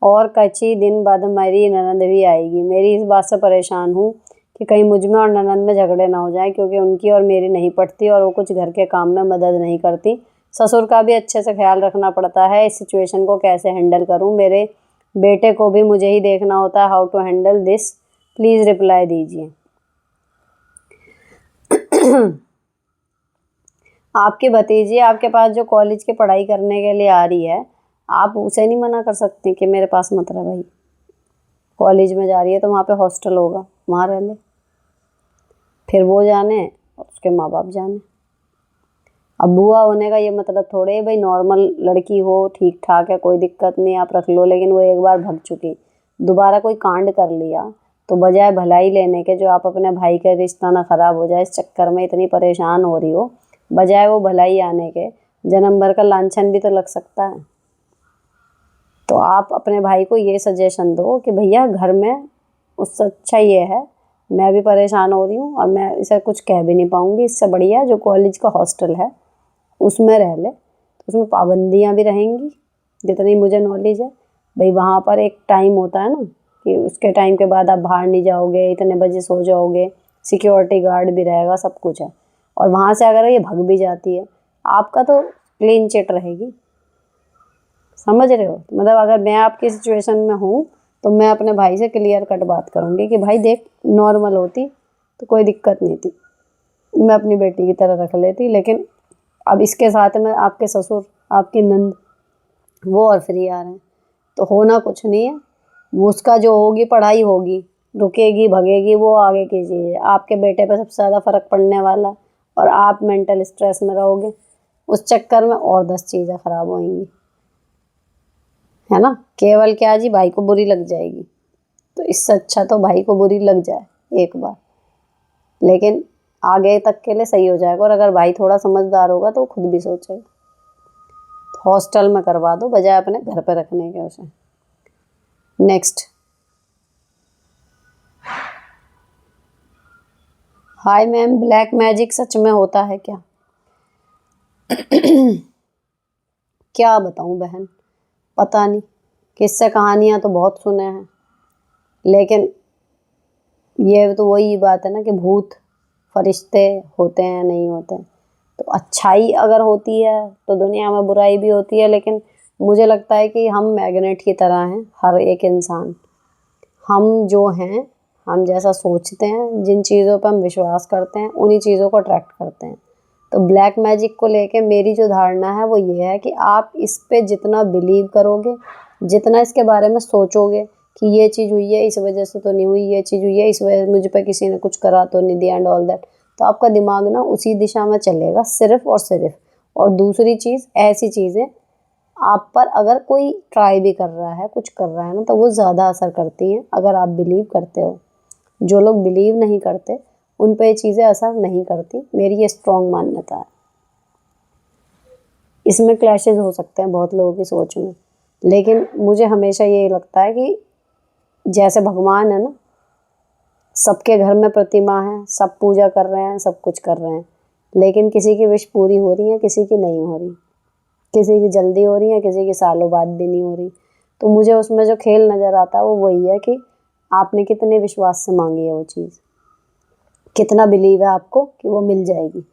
और कुछ ही दिन बाद हमारी ननद भी आएगी। मेरी इस बात से परेशान हूँ कि कहीं मुझ में और ननद में झगड़े ना हो जाए, क्योंकि उनकी और मेरी नहीं पड़ती और वो कुछ घर के काम में मदद नहीं करती। ससुर का भी अच्छे से ख्याल रखना पड़ता है। इस सिचुएशन को कैसे हैंडल करूँ? मेरे बेटे को भी मुझे ही देखना होता है। How to handle this, please reply दीजिए। आपकी भतीजी आपके पास जो कॉलेज की पढ़ाई करने के लिए आ रही है, आप उसे नहीं मना कर सकती कि मेरे पास मत रह भाई, कॉलेज में जा रही है तो वहाँ पे हॉस्टल होगा, वहाँ रह ले। फिर वो जाने और उसके माँ बाप जाने। अब बुआ होने का ये मतलब थोड़े भाई नॉर्मल लड़की हो, ठीक ठाक है, कोई दिक्कत नहीं, आप रख लो। लेकिन वो एक बार भग चुकी, दोबारा कोई कांड कर लिया तो बजाय भलाई लेने के, जो आप अपने भाई का रिश्ता ना ख़राब हो जाए इस चक्कर में इतनी परेशान हो रही हो, बजाय वो भलाई आने के जन्म भर का लांछन भी तो लग सकता है। तो आप अपने भाई को ये सजेशन दो कि भैया घर में उससे अच्छा ये है, मैं भी परेशान हो रही हूँ और मैं इसे कुछ कह भी नहीं पाऊँगी, इससे बढ़िया जो कॉलेज का हॉस्टल है उसमें रह ले। तो उसमें पाबंदियाँ भी रहेंगी, जितनी मुझे नॉलेज है भाई वहाँ पर एक टाइम होता है ना कि उसके टाइम के बाद आप बाहर नहीं जाओगे, इतने बजे सो जाओगे, सिक्योरिटी गार्ड भी रहेगा, सब कुछ है। और वहाँ से अगर ये भग भी जाती है आपका तो क्लीन चिट रहेगी। समझ रहे हो? मतलब अगर मैं आपकी सिचुएशन में हूँ तो मैं अपने भाई से क्लियर कट बात करूँगी कि भाई देख, नॉर्मल होती तो कोई दिक्कत नहीं थी, मैं अपनी बेटी की तरह रख लेती, लेकिन अब इसके साथ में आपके ससुर, आपकी नंद, वो और फ्री आ रहे हैं तो होना कुछ नहीं है। वो उसका जो होगी पढ़ाई होगी, रुकेगी भगेगी, वो आगे की चीज़ है। आपके बेटे पे सबसे ज़्यादा फ़र्क पड़ने वाला है और आप मेंटल स्ट्रेस में रहोगे, उस चक्कर में और 10 चीज़ें ख़राब होएंगी, है ना? केवल क्या जी, भाई को बुरी लग जाएगी, तो इससे अच्छा तो भाई को बुरी लग जाए एक बार, लेकिन आगे तक के लिए सही हो जाएगा। और अगर भाई थोड़ा समझदार होगा तो वो खुद भी सोचेगा। हॉस्टल में करवा दो बजाय अपने घर पे रखने के उसे। Next, hi ma'am, black magic सच में होता है क्या? क्या बताऊं बहन, पता नहीं। किस्से कहानियाँ तो बहुत सुने हैं, लेकिन ये तो वही बात है ना कि भूत फरिश्ते होते हैं नहीं होते। तो अच्छाई अगर होती है तो दुनिया में बुराई भी होती है, लेकिन मुझे लगता है कि हम मैग्नेट की तरह हैं, हर एक इंसान। हम जो हैं, हम जैसा सोचते हैं, जिन चीज़ों पर हम विश्वास करते हैं, उन्हीं चीज़ों को अट्रैक्ट करते हैं। तो ब्लैक मैजिक को लेके मेरी जो धारणा है वो ये है कि आप इस पे जितना बिलीव करोगे, जितना इसके बारे में सोचोगे कि ये चीज़ हुई है इस वजह से तो नहीं हुई, ये चीज़ हुई है इस वजह मुझ पे किसी ने कुछ करा तो नहीं दिया एंड ऑल दैट, तो आपका दिमाग ना उसी दिशा में चलेगा सिर्फ और सिर्फ। और दूसरी चीज़, ऐसी चीज़ें आप पर अगर कोई ट्राई भी कर रहा है, कुछ कर रहा है ना, तो वो ज़्यादा असर करती हैं अगर आप बिलीव करते हो। जो लोग बिलीव नहीं करते उन पे ये चीज़ें असर नहीं करती, मेरी ये स्ट्रॉन्ग मान्यता है। इसमें क्लैशेस हो सकते हैं बहुत लोगों की सोच में, लेकिन मुझे हमेशा ये लगता है कि जैसे भगवान है ना, सबके घर में प्रतिमा है, सब पूजा कर रहे हैं, सब कुछ कर रहे हैं, लेकिन किसी की विश पूरी हो रही है, किसी की नहीं हो रही, किसी की जल्दी हो रही है, किसी की सालों बाद भी नहीं हो रही। तो मुझे उसमें जो खेल नज़र आता है वो वही है कि आपने कितने विश्वास से मांगी है वो चीज़, कितना बिलीव है आपको कि वो मिल जाएगी,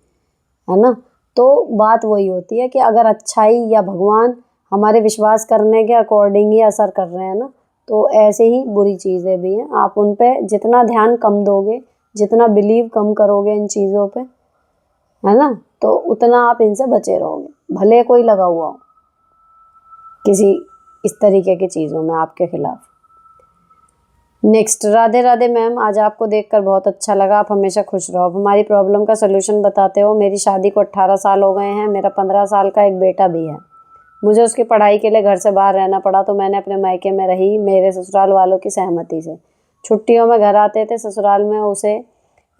है ना? तो बात वही होती है कि अगर अच्छाई या भगवान हमारे विश्वास करने के अकॉर्डिंग ही असर कर रहे हैं ना, तो ऐसे ही बुरी चीज़ें भी हैं। आप उन पे जितना ध्यान कम दोगे, जितना बिलीव कम करोगे इन चीज़ों पे, है ना, तो उतना आप इनसे बचे रहोगे, भले कोई लगा हुआ हो किसी इस तरीके की चीज़ों में आपके खिलाफ। नेक्स्ट, राधे राधे मैम, आज आपको देखकर बहुत अच्छा लगा, आप हमेशा खुश रहो। आप हमारी प्रॉब्लम का सलूशन बताते हो। मेरी शादी को 18 साल हो गए हैं, मेरा 15 साल का एक बेटा भी है। मुझे उसकी पढ़ाई के लिए घर से बाहर रहना पड़ा, तो मैंने अपने मायके में रही, मेरे ससुराल वालों की सहमति से। छुट्टियों में घर आते थे। ससुराल में उसे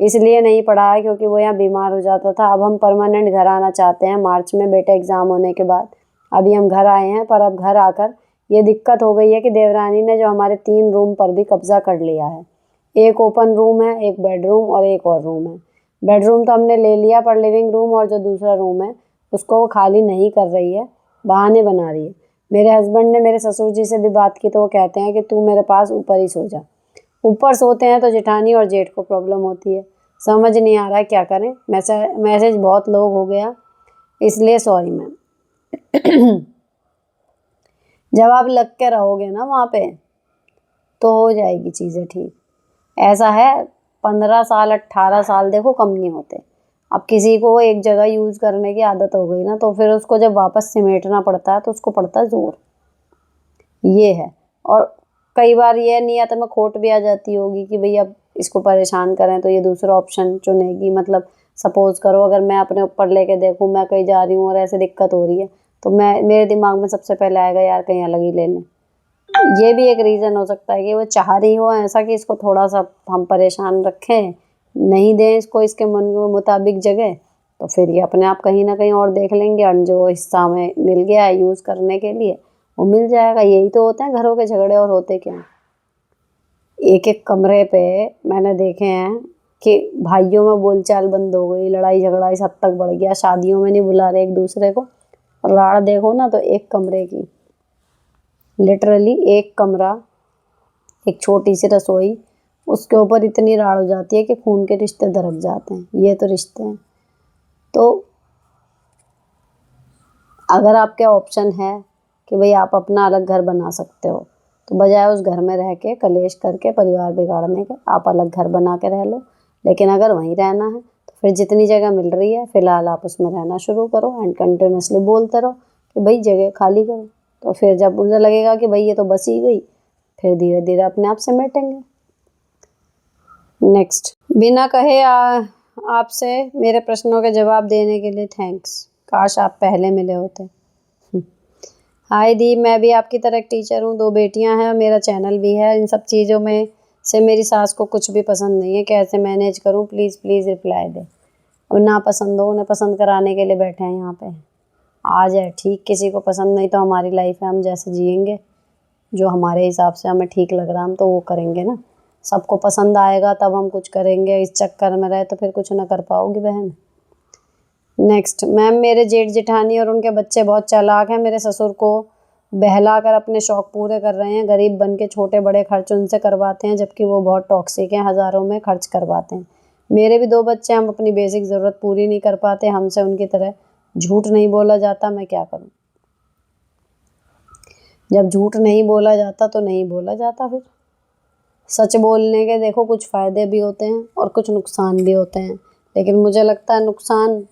इसलिए नहीं पढ़ाया क्योंकि वो यहाँ बीमार हो जाता था। अब हम परमानेंट घर आना चाहते हैं मार्च में, बेटे एग्ज़ाम होने के बाद। अभी हम घर आए हैं, पर अब घर आकर ये दिक्कत हो गई है कि देवरानी ने जो हमारे 3 रूम पर भी कब्जा कर लिया है। एक ओपन रूम है, एक बेडरूम और एक और रूम है। बेडरूम तो हमने ले लिया, पर लिविंग रूम और जो दूसरा रूम है उसको वो खाली नहीं कर रही है, बहाने बना रही है। मेरे हस्बैंड ने मेरे ससुर जी से भी बात की तो वो कहते हैं कि तू मेरे पास ऊपर ही सो जा। ऊपर सोते हैं तो जेठानी और जेठ को प्रॉब्लम होती है। समझ नहीं आ रहा है क्या करें। मैसेज बहुत लोग हो गया, इसलिए सॉरी मैम। जब आप लग के रहोगे ना वहाँ पे तो हो जाएगी चीज़ें ठीक। ऐसा है, 15 साल 18 साल देखो कम नहीं होते। अब किसी को एक जगह यूज़ करने की आदत हो गई ना, तो फिर उसको जब वापस सिमेटना पड़ता है तो उसको पड़ता है ज़ोर, ये है। और कई बार ये नियत में खोट भी आ जाती होगी कि भई अब इसको परेशान करें तो ये दूसरा ऑप्शन चुनेगी। मतलब सपोज़ करो अगर मैं अपने ऊपर लेके देखूँ, मैं कहीं जा रही हूँ और ऐसे दिक्कत हो रही है, तो मेरे दिमाग में सबसे पहले आएगा यार कहीं अलग ही ले लें। ये भी एक रीज़न हो सकता है कि वो चाह रही हो ऐसा कि इसको थोड़ा-सा हम परेशान रखें, नहीं दें इसको इसके मन के मुताबिक जगह, तो फिर ये अपने आप कहीं न कहीं और देख लेंगे और जो हिस्सा हमें मिल गया है यूज़ करने के लिए, वो मिल जाएगा। यही तो होते हैं घरों के झगड़े, और होते क्या हैं। एक-एक कमरे पे मैंने देखे हैं कि भाइयों में बोलचाल बंद हो गई, लड़ाई-झगड़ा इस हद तक बढ़ गया, शादियों में नहीं बुला रहे एक-दूसरे को। और राड़ देखो ना तो एक कमरे की, लिटरली एक कमरा, एक छोटी सी रसोई, उसके ऊपर इतनी राड़ हो जाती है कि खून के रिश्ते दरक जाते हैं। ये तो रिश्ते हैं। तो अगर आपके ऑप्शन है कि भाई आप अपना अलग घर बना सकते हो, तो बजाय उस घर में रह के कलेश करके परिवार बिगाड़ने के, आप अलग घर बना के रह लो। लेकिन अगर वहीं रहना है तो फिर जितनी जगह मिल रही है फ़िलहाल आप उसमें रहना शुरू करो एंड कंटिन्यूअसली बोलते रहो कि भाई जगह खाली करो। तो फिर जब मुझे लगेगा कि भाई ये तो बस ही गई, फिर धीरे-धीरे अपने आप समेटेंगे। नेक्स्ट, बिना कहे आपसे मेरे प्रश्नों के जवाब देने के लिए थैंक्स। काश आप पहले मिले होते। हाय दी, मैं भी आपकी तरह एक टीचर हूँ, 2 बेटियाँ हैं और मेरा चैनल भी है। इन सब चीज़ों में से मेरी सास को कुछ भी पसंद नहीं है, कैसे मैनेज करूँ? प्लीज़ प्लीज़ रिप्लाई दें। और ना पसंद हो, उन्हें पसंद कराने के लिए बैठे हैं यहाँ पे। आ जाए ठीक, किसी को पसंद नहीं तो हमारी लाइफ है, हम जैसे जिएंगे, जो हमारे हिसाब से हमें ठीक लग रहा है हम तो वो करेंगे ना। सबको पसंद आएगा तब हम कुछ करेंगे, इस चक्कर में रहे तो फिर कुछ ना कर पाओगी बहन। नेक्स्ट, मैम मेरे जेठ जेठानी और उनके बच्चे बहुत चालाक हैं, मेरे ससुर को बहला कर अपने शौक पूरे कर रहे हैं। गरीब बन के छोटे बड़े खर्च उनसे करवाते हैं, जबकि वो बहुत टॉक्सिक हैं, हज़ारों में खर्च करवाते हैं। मेरे भी 2 बच्चे, हम अपनी बेसिक ज़रूरत पूरी नहीं कर पाते, हमसे उनकी तरह झूठ नहीं बोला जाता, मैं क्या करूँ? जब झूठ नहीं बोला जाता तो नहीं बोला जाता फिर। सच बोलने के देखो कुछ फ़ायदे भी होते हैं और कुछ नुकसान भी होते हैं, लेकिन मुझे लगता है नुकसान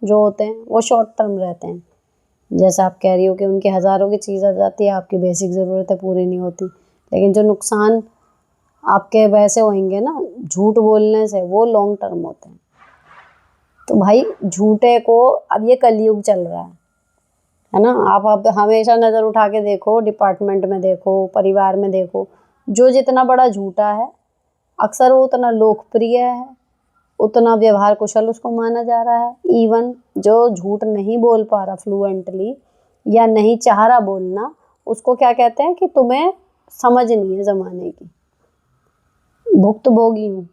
जो होते हैं वो शॉर्ट टर्म रहते हैं। जैसा आप कह रही हो कि उनकी हज़ारों की चीज़ आ जाती है, आपकी बेसिक ज़रूरतें पूरी नहीं होती। लेकिन जो नुकसान आपके वैसे होंगे ना झूठ बोलने से, वो लॉन्ग टर्म होते हैं। तो भाई झूठे को, अब ये कलयुग चल रहा है ना। आप हमेशा नज़र उठा के देखो, डिपार्टमेंट में देखो, परिवार में देखो, जो जितना बड़ा झूठा है अक्सर वो उतना लोकप्रिय है, उतना व्यवहार कुशल उसको माना जा रहा है। इवन जो झूठ नहीं बोल पा रहा फ्लुएंटली या नहीं चाह रहा बोलना, उसको क्या कहते हैं कि तुम्हें समझ नहीं है ज़माने की, भुक्तभोगी हूँ।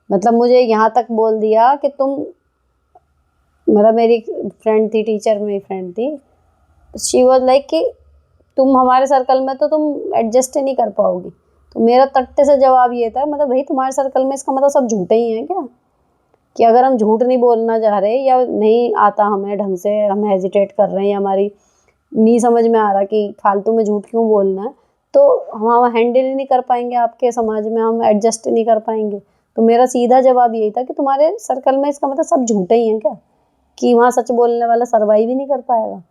मतलब मुझे यहाँ तक बोल दिया कि तुम, मतलब मेरी फ्रेंड थी, टीचर मेरी फ्रेंड थी, शी वाज लाइक कि तुम हमारे सर्कल में तो तुम एडजस्ट ही नहीं कर पाओगी। तो मेरा तख्ते से जवाब ये था, मतलब भाई तुम्हारे सर्कल में इसका मतलब सब झूठे ही हैं क्या? कि अगर हम झूठ नहीं बोलना चाह रहे या नहीं आता हमें ढंग से, हम हेजिटेट कर रहे हैं या हमारी नहीं समझ में आ रहा कि फालतू में झूठ क्यों बोलना है, तो हम हैंडल ही नहीं कर पाएंगे, आपके समाज में हम एडजस्ट नहीं कर पाएंगे। तो मेरा सीधा जवाब यही था कि तुम्हारे सर्कल में इसका मतलब सब झूठे ही हैं क्या, कि वहाँ सच बोलने वाला सर्वाइव ही नहीं कर पाएगा?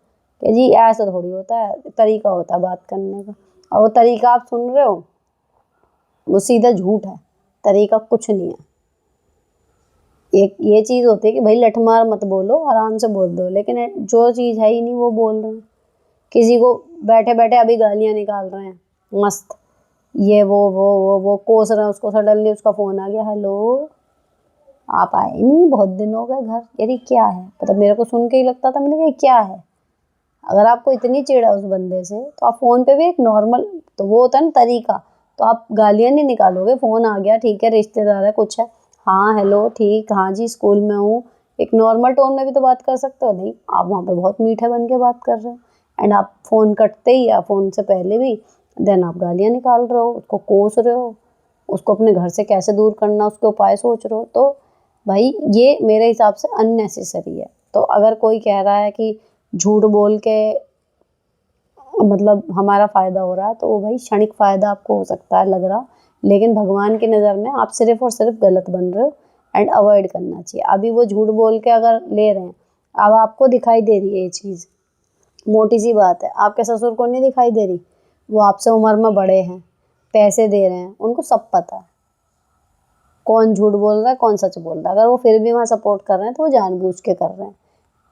कि जी ऐसा थोड़ी होता है, तरीका होता है बात करने का, और वो तरीका आप सुन रहे हो वो सीधा झूठ है, तरीका कुछ नहीं है। एक ये चीज़ होती है कि भाई लठमार मत बोलो, आराम से बोल दो, लेकिन जो चीज़ है ही नहीं वो बोल रहे हैं। किसी को बैठे बैठे अभी गालियाँ निकाल रहे हैं मस्त, ये वो कोस रहे हैं उसको, सडनली उसका फ़ोन आ गया, हेलो आप आए नहीं, बहुत दिन हो गए घर। यार क्या है, मतलब मेरे को सुन के ही लगता था, मैंने कहा क्या है। अगर आपको इतनी चिढ़ है उस बंदे से तो आप फ़ोन पे भी एक नॉर्मल, तो वो होता है ना तरीका, तो आप गालियाँ नहीं निकालोगे, फ़ोन आ गया ठीक है, रिश्तेदार है, कुछ है, हाँ हेलो ठीक, हाँ जी स्कूल में हूँ, एक नॉर्मल टोन में भी तो बात कर सकते हो। नहीं, आप वहाँ पे बहुत मीठे बन के बात कर रहे हो, एंड आप फ़ोन कटते ही या फ़ोन से पहले भी देन आप गालियाँ निकाल रहे हो, उसको कोस रहे हो, उसको अपने घर से कैसे दूर करना उसके उपाय सोच रहे हो। तो भाई ये मेरे हिसाब से अननेसेसरी है। तो अगर कोई कह रहा है कि झूठ बोल के मतलब हमारा फ़ायदा हो रहा है, तो वो भाई क्षणिक फ़ायदा आपको हो सकता है लग रहा, लेकिन भगवान की नज़र में आप सिर्फ़ और सिर्फ गलत बन रहे हो, एंड अवॉइड करना चाहिए। अभी वो झूठ बोल के अगर ले रहे हैं, अब आपको दिखाई दे रही है ये चीज़, मोटी सी बात है, आपके ससुर को नहीं दिखाई दे रही, वो आपसे उम्र में बड़े हैं, पैसे दे रहे हैं, उनको सब पता है कौन झूठ बोल रहा है कौन सच बोल रहा है। अगर वो फिर भी वहाँ सपोर्ट कर रहे हैं तो वो जानबूझ के कर रहे हैं।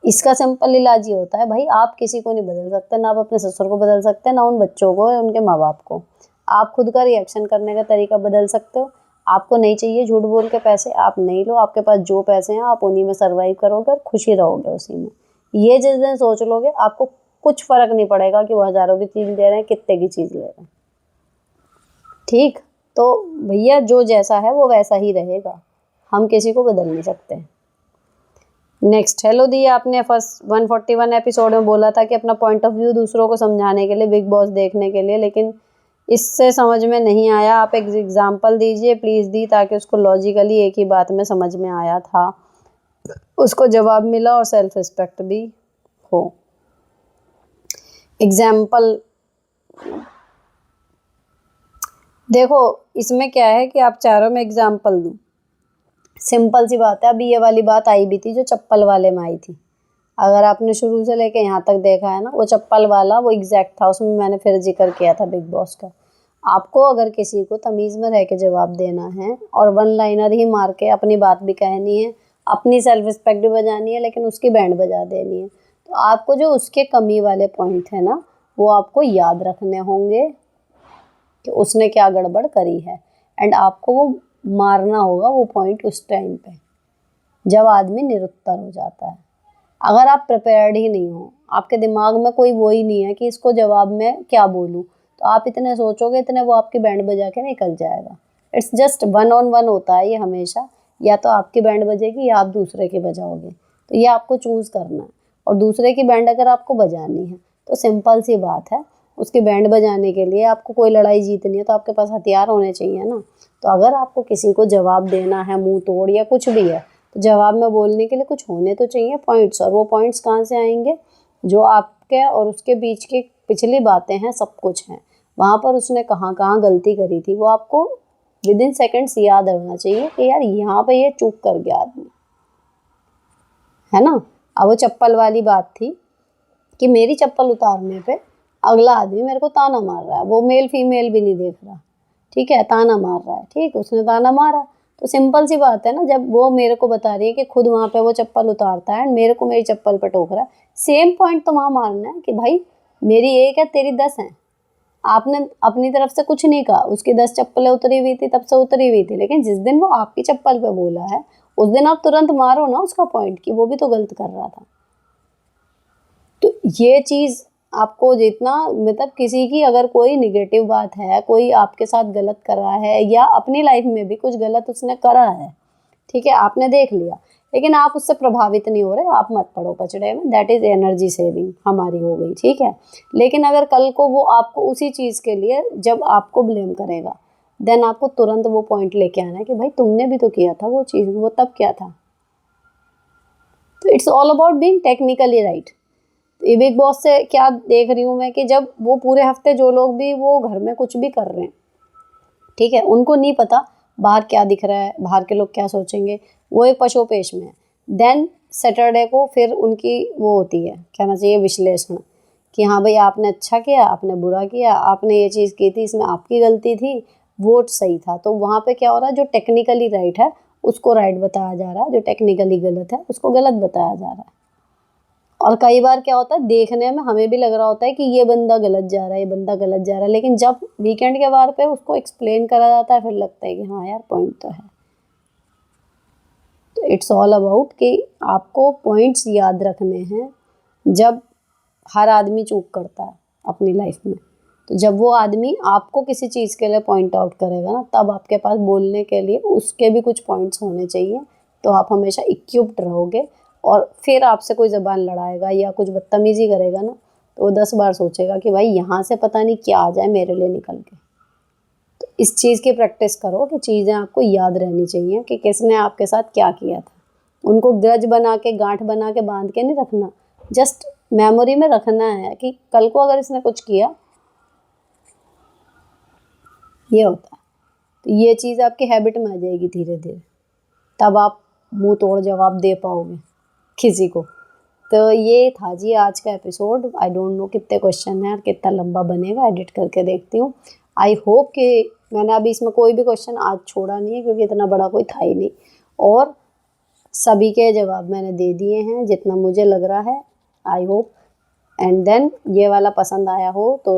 इसका सिंपल इलाज ये होता है, भाई आप किसी को नहीं बदल सकते, ना आप अपने ससुर को बदल सकते, ना उन बच्चों को या उनके माँ बाप को। आप खुद का रिएक्शन करने का तरीका बदल सकते हो। आपको नहीं चाहिए झूठ बोल के पैसे, आप नहीं लो, आपके पास जो पैसे हैं आप उन्हीं में सर्वाइव करोगे और खुशी रहोगे उसी में। ये जिस दिन सोच लोगे, आपको कुछ फर्क नहीं पड़ेगा कि वो हज़ारों की चीज़ दे रहे हैं, कितने की चीज़ ले रहे हैं। ठीक, तो भैया जो जैसा है वो वैसा ही रहेगा, हम किसी को बदल नहीं सकते। नेक्स्ट, हेलो दी, आपने फर्स्ट 141 एपिसोड में बोला था कि अपना पॉइंट ऑफ व्यू दूसरों को समझाने के लिए, बिग बॉस देखने के लिए, लेकिन इससे समझ में नहीं आया। आप एक एग्जांपल दीजिए प्लीज़ दी, ताकि उसको लॉजिकली एक ही बात में समझ में आया था, उसको जवाब मिला और सेल्फ रिस्पेक्ट भी हो। एग्जाम्पल देखो, इसमें क्या है कि आप चारों में एग्जाम्पल दूँ, सिंपल सी बात है। अभी ये वाली बात आई भी थी जो चप्पल वाले में आई थी, अगर आपने शुरू से लेके यहाँ तक देखा है ना, वो चप्पल वाला वो एग्जैक्ट था, उसमें मैंने फिर जिक्र किया था बिग बॉस का। आपको अगर किसी को तमीज़ में रह के जवाब देना है और वन लाइनर ही मार के अपनी बात भी कहनी है, अपनी सेल्फ रिस्पेक्ट भी बजानी है, लेकिन उसकी बैंड बजा देनी है, तो आपको जो उसके कमी वाले पॉइंट है ना, वो आपको याद रखने होंगे कि उसने क्या गड़बड़ करी है, एंड आपको वो मारना होगा वो पॉइंट उस टाइम पे जब आदमी निरुत्तर हो जाता है। अगर आप प्रिपेयर्ड ही नहीं हो, आपके दिमाग में कोई वो ही नहीं है कि इसको जवाब में क्या बोलूँ, तो आप इतने सोचोगे, इतने वो आपकी बैंड बजा के निकल जाएगा। It's just one on one होता है ये हमेशा, या तो आपकी बैंड बजेगी या आप दूसरे की बजाओगे, तो ये आपको चूज़ करना है। और दूसरे की बैंड अगर आपको बजानी है तो सिंपल सी बात है, उसकी बैंड बजाने के लिए आपको कोई लड़ाई जीतनी है तो आपके पास हथियार होने चाहिए ना। तो अगर आपको किसी को जवाब देना है मुँह तोड़ या कुछ भी है, तो जवाब में बोलने के लिए कुछ होने तो चाहिए पॉइंट्स, और वो पॉइंट्स कहाँ से आएंगे, जो आपके और उसके बीच की पिछली बातें हैं, सब कुछ हैं, वहाँ पर उसने कहाँ कहाँ गलती करी थी, वो आपको विद इन सेकेंड्स याद रहना चाहिए कि यार यहाँ पे ये चूक कर गया आदमी, है ना। अब वो चप्पल वाली बात थी कि मेरी चप्पल उतारने पे अगला आदमी मेरे को ताना मार रहा है, वो मेल फीमेल भी नहीं देख रहा, ठीक है, ताना मार रहा है, ठीक, उसने ताना मारा, तो सिंपल सी बात है ना, जब वो मेरे को बता रही है कि खुद वहाँ पे वो चप्पल उतारता है एंड मेरे को मेरी चप्पल पे टोक रहा है, सेम पॉइंट तो वहाँ मारना है कि भाई मेरी एक है तेरी 10 है। आपने अपनी तरफ से कुछ नहीं कहा, उसकी 10 चप्पलें उतरी हुई थी तब से उतरी हुई थी, लेकिन जिस दिन वो आपकी चप्पल पे बोला है उस दिन आप तुरंत मारो ना उसका पॉइंट कि वो भी तो गलत कर रहा था। तो ये चीज़ आपको जितना, मतलब किसी की अगर कोई निगेटिव बात है, कोई आपके साथ गलत कर रहा है या अपनी लाइफ में भी कुछ गलत उसने करा है, ठीक है, आपने देख लिया, लेकिन आप उससे प्रभावित नहीं हो रहे, आप मत पड़ो पचड़े में, दैट इज़ एनर्जी सेविंग हमारी हो गई, ठीक है। लेकिन अगर कल को वो आपको उसी चीज़ के लिए जब आपको ब्लेम करेगा, देन आपको तुरंत वो पॉइंट लेके आना है कि भाई तुमने भी तो किया था वो चीज़, वो तब क्या था। तो it's all about being technically right. ये बिग बॉस से क्या देख रही हूँ मैं कि जब वो पूरे हफ्ते जो लोग भी वो घर में कुछ भी कर रहे हैं, ठीक है, उनको नहीं पता बाहर क्या दिख रहा है, बाहर के लोग क्या सोचेंगे, वो एक पशोपेश में है। देन सैटरडे को फिर उनकी वो होती है, कहना चाहिए विश्लेषण, कि हाँ भाई आपने अच्छा किया, आपने बुरा किया, आपने ये चीज़ की थी, इसमें आपकी गलती थी, वोट सही था। तो वहाँ पे क्या हो रहा है, जो टेक्निकली राइट है उसको राइट बताया जा रहा है, जो टेक्निकली गलत है उसको गलत बताया जा रहा है। और कई बार क्या होता है, देखने में हमें भी लग रहा होता है कि ये बंदा गलत जा रहा है, ये बंदा गलत जा रहा है, लेकिन जब वीकेंड के बार पे उसको एक्सप्लेन करा जाता है फिर लगता है कि हाँ यार पॉइंट तो है। तो इट्स ऑल अबाउट कि आपको पॉइंट्स याद रखने हैं जब हर आदमी चूक करता है अपनी लाइफ में, तो जब वो आदमी आपको किसी चीज़ के लिए पॉइंट आउट करेगा ना, तब आपके पास बोलने के लिए उसके भी कुछ पॉइंट्स होने चाहिए। तो आप हमेशा इक्विप्ड रहोगे। और फिर आपसे कोई ज़बान लड़ाएगा या कुछ बदतमीज़ी करेगा ना, तो वो 10 बार सोचेगा कि भाई यहाँ से पता नहीं क्या आ जाए मेरे लिए निकल के। तो इस चीज़ की प्रैक्टिस करो कि चीज़ें आपको याद रहनी चाहिए कि किसने आपके साथ क्या किया था। उनको ग्रज बना के, गांठ बना के, बांध के नहीं रखना, जस्ट मेमोरी में रखना है कि कल को अगर इसने कुछ किया, ये होता है। तो ये चीज़ आपकी हैबिट में आ जाएगी धीरे धीरे, तब आप मुंह तोड़ जवाब दे पाओगे किसी को। तो ये था जी आज का एपिसोड। आई डोंट नो कितने क्वेश्चन हैं और कितना लंबा बनेगा, एडिट करके देखती हूँ। आई होप कि मैंने अभी इसमें कोई भी क्वेश्चन आज छोड़ा नहीं है, क्योंकि इतना बड़ा कोई था ही नहीं, और सभी के जवाब मैंने दे दिए हैं जितना मुझे लग रहा है। आई होप एंड देन ये वाला पसंद आया हो तो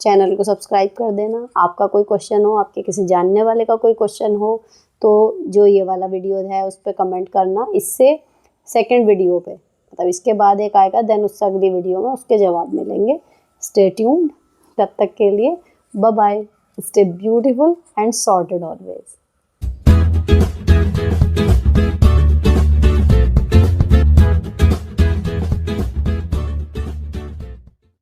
चैनल को सब्सक्राइब कर देना। आपका कोई क्वेश्चन हो, आपके किसी जानने वाले का कोई क्वेश्चन हो, तो जो ये वाला वीडियो है उस पर कमेंट करना। इससे सेकंड वीडियो पे, मतलब इसके बाद एक आएगा, देन उससे अगली वीडियो में उसके जवाब मिलेंगे। Stay tuned. तब तक के लिए bye bye. Stay beautiful and sorted always.